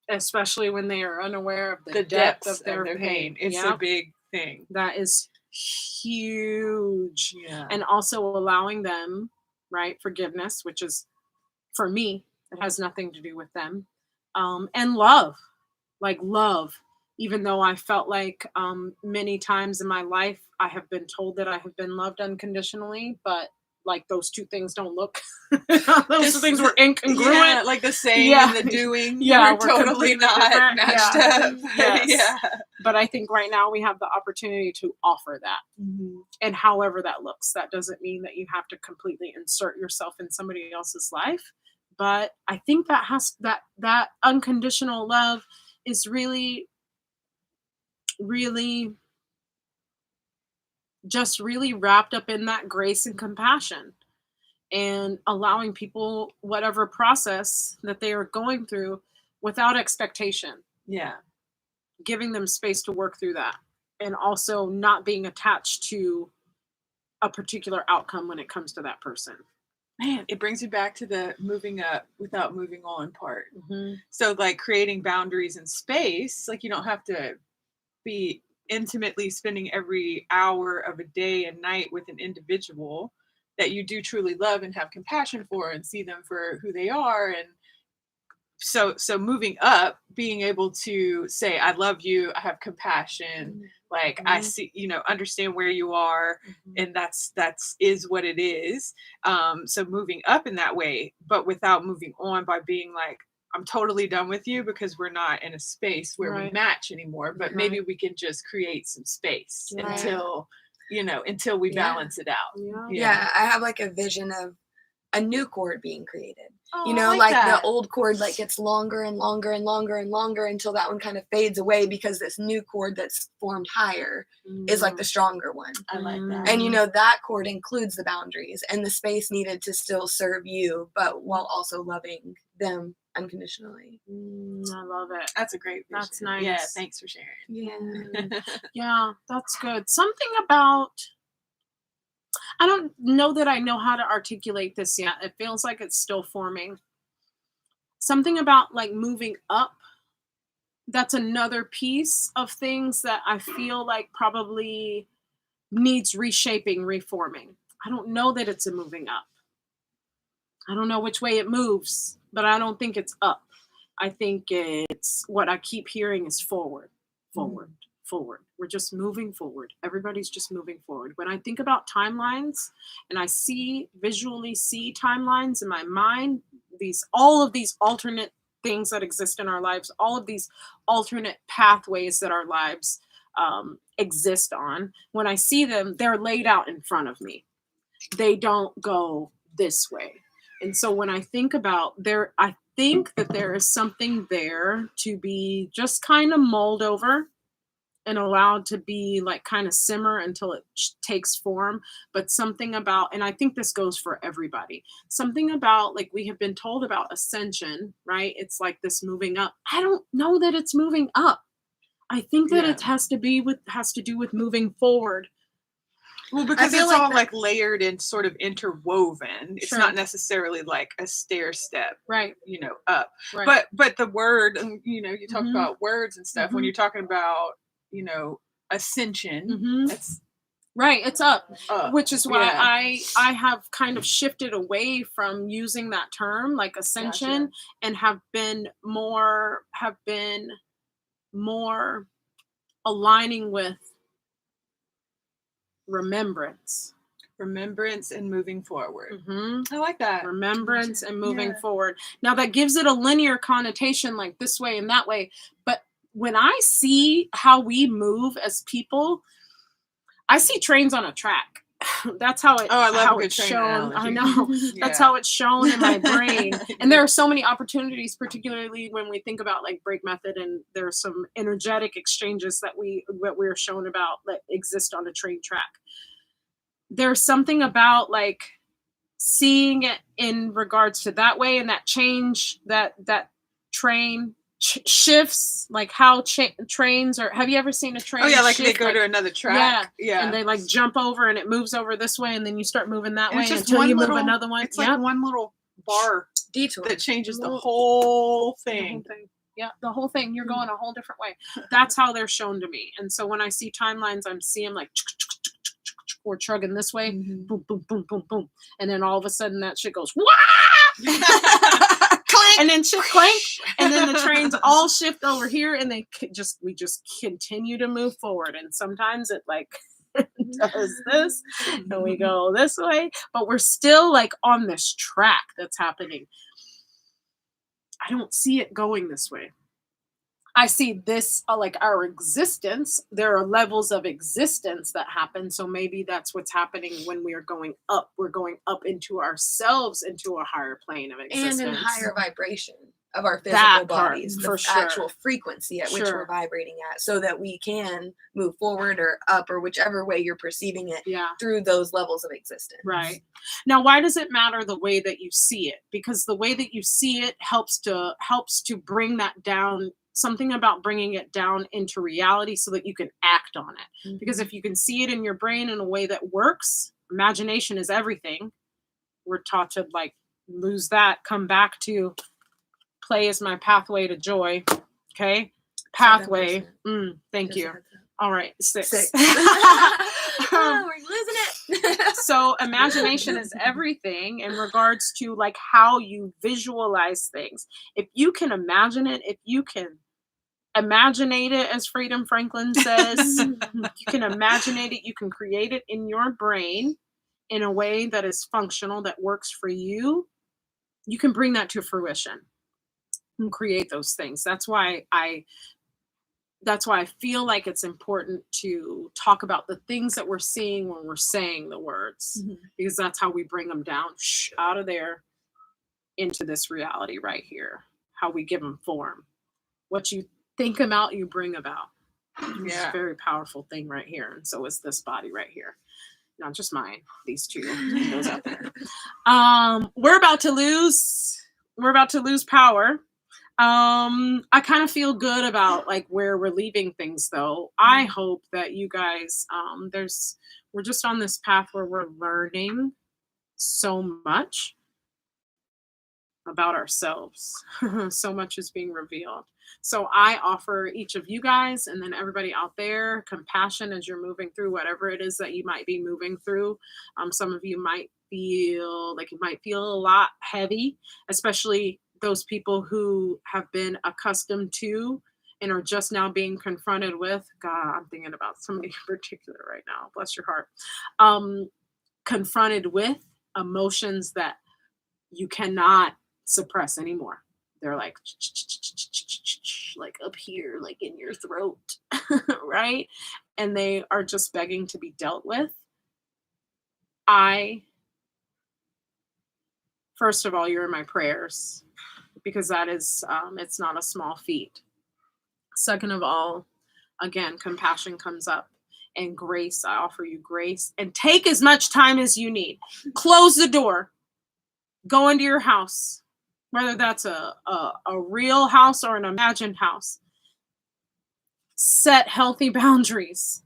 Especially when they are unaware of the depth of their pain. It's a big thing. That is huge. Yeah. And also allowing them, right, forgiveness, which is, for me, it has nothing to do with them. And love, like love, even though I felt like many times in my life I have been told that I have been loved unconditionally, but like those two things don't look, those two things were incongruent. Yeah, like the saying and the doing Yeah, were totally not different. matched up. Yes. Yeah. But I think right now we have the opportunity to offer that. And however that looks, that doesn't mean that you have to completely insert yourself in somebody else's life. But I think that that unconditional love is really, really just really wrapped up in that grace and compassion and allowing people whatever process that they are going through without expectation. Yeah. Giving them space to work through that, and also not being attached to a particular outcome when it comes to that person. Man, it brings you back to the moving up without moving on part. So like creating boundaries in space, like you don't have to be intimately spending every hour of a day and night with an individual that you do truly love and have compassion for and see them for who they are. And so moving up, being able to say, I love you, I have compassion, like I see, understand where you are, and that's is what it is. So moving up in that way, but without moving on by being like, I'm totally done with you because we're not in a space where we match anymore, but maybe we can just create some space until we balance it out. Yeah, I have like a vision of a new cord being created. Oh, like that. The old cord like gets longer and longer and longer and longer until that one kind of fades away because this new cord that's formed higher is like the stronger one. I like that. And that cord includes the boundaries and the space needed to still serve you, but while also loving them unconditionally. I love it. That's a great vision. That's nice. Yeah, thanks for sharing. Yeah, that's good. Something about, I don't know that I know how to articulate this yet. It feels like it's still forming. Something about like moving up. That's another piece of things that I feel like probably needs reshaping, reforming. I don't know that it's a moving up. I don't know which way it moves, but I don't think it's up. I think it's what I keep hearing is forward, forward, forward. We're just moving forward. Everybody's just moving forward. When I think about timelines and I visually see timelines in my mind, all of these alternate things that exist in our lives, all of these alternate pathways that our lives exist on, when I see them, they're laid out in front of me. They don't go this way. And so when I think about I think that there is something there to be just kind of mulled over and allowed to be like kind of simmer until it takes form. But something about, and I think this goes for everybody, something about like we have been told about ascension, right? It's like this moving up. I don't know that it's moving up. I think that it has to do with moving forward. Well, because it's all like layered and sort of interwoven. It's not necessarily like a stair step, right? Up. Right. But the word, you talk about words and stuff when you're talking about, ascension. That's right. It's up, which is why I have kind of shifted away from using that term like ascension and have been more aligning with remembrance and moving forward. I like that. Remembrance and moving forward. Now that gives it a linear connotation like this way and that way. But when I see how we move as people, I see trains on a track. That's how it's shown. I know. That's how it's shown in my brain. And there are so many opportunities, particularly when we think about like break method, and there are some energetic exchanges that we're shown about that exist on a train track. There's something about like seeing it in regards to that way, and that change, that train shifts, like how trains are. Have you ever seen a train? Oh yeah, like shift? they go to another track. Yeah, and they like jump over and it moves over this way, and then you start moving that way until you move another one. It's like one little bar detour that changes the whole thing. Yeah, the whole thing. You're going a whole different way. That's how they're shown to me. And so when I see timelines, I'm seeing like we're chugging this way, boom, boom, boom, boom, boom, and then all of a sudden that shit goes, wah! clank. and then chip clank, and then the trains all shift over here, and we just continue to move forward. And sometimes it like does this, and we go this way, but we're still like on this track that's happening. I don't see it going this way. I see this like our existence. There are levels of existence that happen. So maybe that's what's happening when we are going up. We're going up into ourselves, into a higher plane of existence. And in higher vibration of our physical That part, bodies, for the sure. actual frequency at which we're vibrating at, so that we can move forward or up or whichever way you're perceiving it through those levels of existence. Right. Now, why does it matter the way that you see it? Because the way that you see it helps to bring that down. Something about bringing it down into reality so that you can act on it. Mm-hmm. Because if you can see it in your brain in a way that works, imagination is everything. We're taught to like lose that, come back to play is my pathway to joy. Okay. Pathway. Thank you. All right. 6. We're losing it. So imagination is everything in regards to like how you visualize things. If you can imagine it, if you can imaginate it, as Freedom Franklin says, you can imaginate it, you can create it in your brain in a way that is functional, that works for you. You can bring that to fruition and create those things. That's why I feel like it's important to talk about the things that we're seeing when we're saying the words, because that's how we bring them down, out of there into this reality right here, how we give them form. What you think about, you bring about. It's a very powerful thing right here. And so is this body right here. Not just mine, these two, and those out there. We're about to lose power. I kind of feel good about like where we're leaving things though. I hope that you guys, we're just on this path where we're learning so much about ourselves. So much is being revealed. So I offer each of you guys and then everybody out there compassion as you're moving through whatever it is that you might be moving through. Some of you might feel like it might feel a lot heavy, especially those people who have been accustomed to and are just now being confronted with, God, I'm thinking about somebody in particular right now, bless your heart, confronted with emotions that you cannot suppress anymore. They're like up here, like in your throat, right? And they are just begging to be dealt with. First of all, you're in my prayers, because that is, it's not a small feat. Second of all, again, compassion comes up, and grace. I offer you grace, and take as much time as you need. Close the door. Go into your house, whether that's a real house or an imagined house. Set healthy boundaries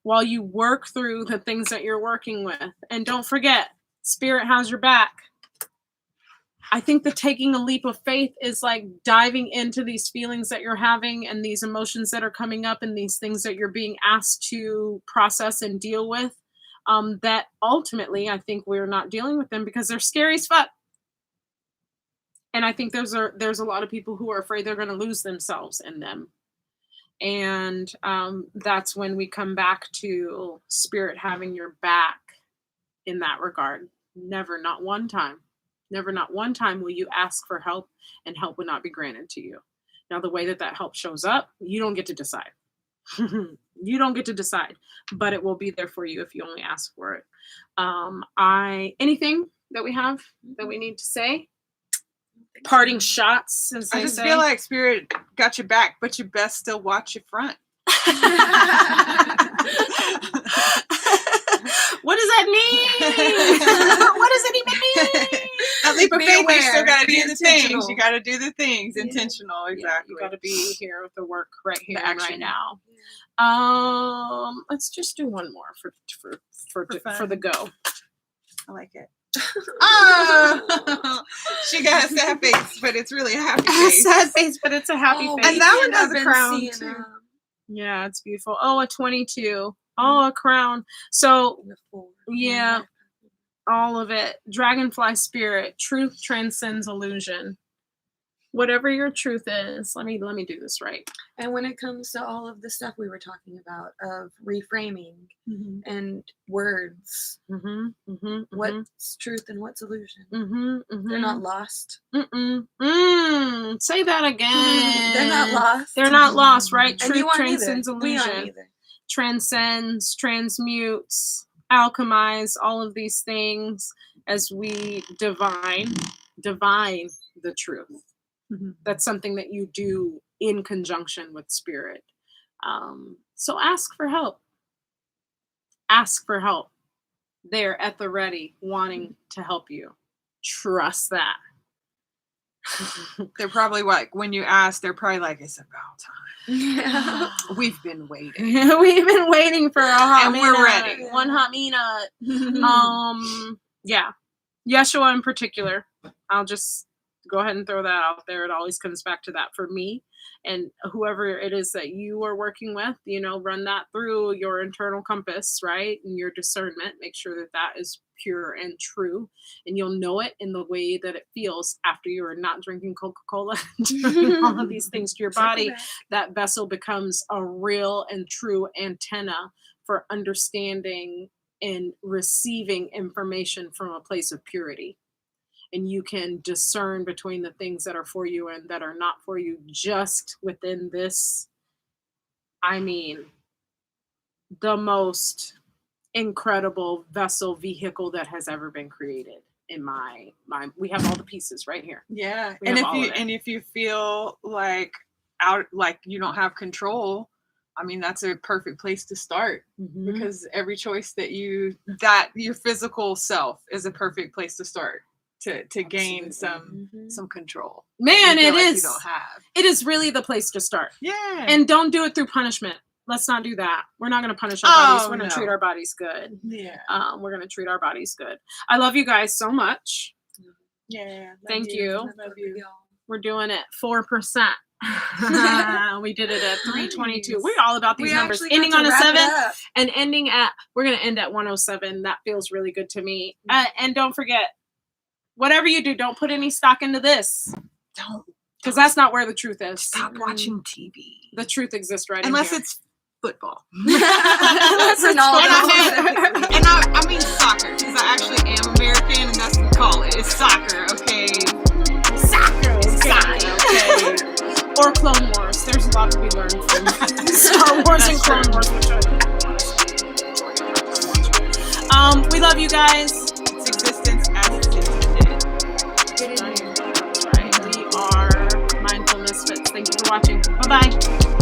while you work through the things that you're working with. And don't forget, Spirit has your back. I think that taking a leap of faith is like diving into these feelings that you're having and these emotions that are coming up and these things that you're being asked to process and deal with. That ultimately, I think we're not dealing with them because they're scary as fuck. And I think there's a lot of people who are afraid they're going to lose themselves in them. And that's when we come back to Spirit having your back in that regard. Never, not one time. Never, not one time will you ask for help and help will not be granted to you. Now, the way that help shows up, you don't get to decide. You don't get to decide, but it will be there for you if you only ask for it. Anything that we have that we need to say? Parting shots, as they say. Feel like Spirit got your back, but you best still watch your front. What does that mean? What does it even mean? At leap of faith, you still got to do the things. intentional. You got to do the things. Intentional, exactly. You got to be here with the work right here and right action. now. Let's just do one more for the go. I like it. Oh, she got a sad face, but it's really a happy face. Sad face, but it's a happy face. And that one does a crown too. Yeah, it's beautiful. Oh, a 22. Oh, a crown. So, yeah, all of it. Dragonfly spirit. Truth transcends illusion. whatever your truth is, let me do this right. And when it comes to all of the stuff we were talking about of reframing and words, what's truth and what's illusion? They're not lost. Say that again. They're not lost. They're not lost, right? And Truth you aren't transcends either. We aren't illusion. either. Transcends, transmutes, alchemize, all of these things as we divine the truth. That's something that you do in conjunction with spirit. So ask for help. Ask for help. They're at the ready, wanting to help you. Trust that. They're probably like, when you ask, they're probably like, it's about time. We've been waiting. We've been waiting for a hot And we're ready. One hot minute. Yeah. Yeshua in particular. I'll just go ahead and throw that out there. It always comes back to that for me. And whoever it is that you are working with, run that through your internal compass, right? And your discernment. Make sure that that is pure and true. And you'll know it in the way that it feels after you are not drinking Coca-Cola and doing all of these things to your body. That vessel becomes a real and true antenna for understanding and receiving information from a place of purity. And you can discern between the things that are for you and that are not for you just within this, the most incredible vehicle that has ever been created in my mind. We have all the pieces right here. Yeah. We And have all of it. if you feel like you don't have control, that's a perfect place to start, because every choice that your physical self is a perfect place to start. To gain some control. Man, it is. You don't have. It is really the place to start. Yeah. And don't do it through punishment. Let's not do that. We're not going to punish our bodies. We're going to treat our bodies good. Yeah. We're going to treat our bodies good. I love you guys so much. Yeah. Thank you. Love you. We're doing it 4%. We did it at 322. We're all about these numbers. Ending on a 7 and we're going to end at 107. That feels really good to me. And don't forget, whatever you do, don't put any stock into this. Don't. Because that's not where the truth is. Stop watching TV. The truth exists right Unless in here. it's football. Unless it's and I mean soccer, because I actually am American, and that's what we call it. It's soccer, okay? Soccer, okay. Or Clone Wars. There's a lot to be learned from Star Wars and Clone Wars, which we love you guys. Its existence as it's intended. That's right. We are Mindful MIsfits. Thank you for watching. Bye-bye.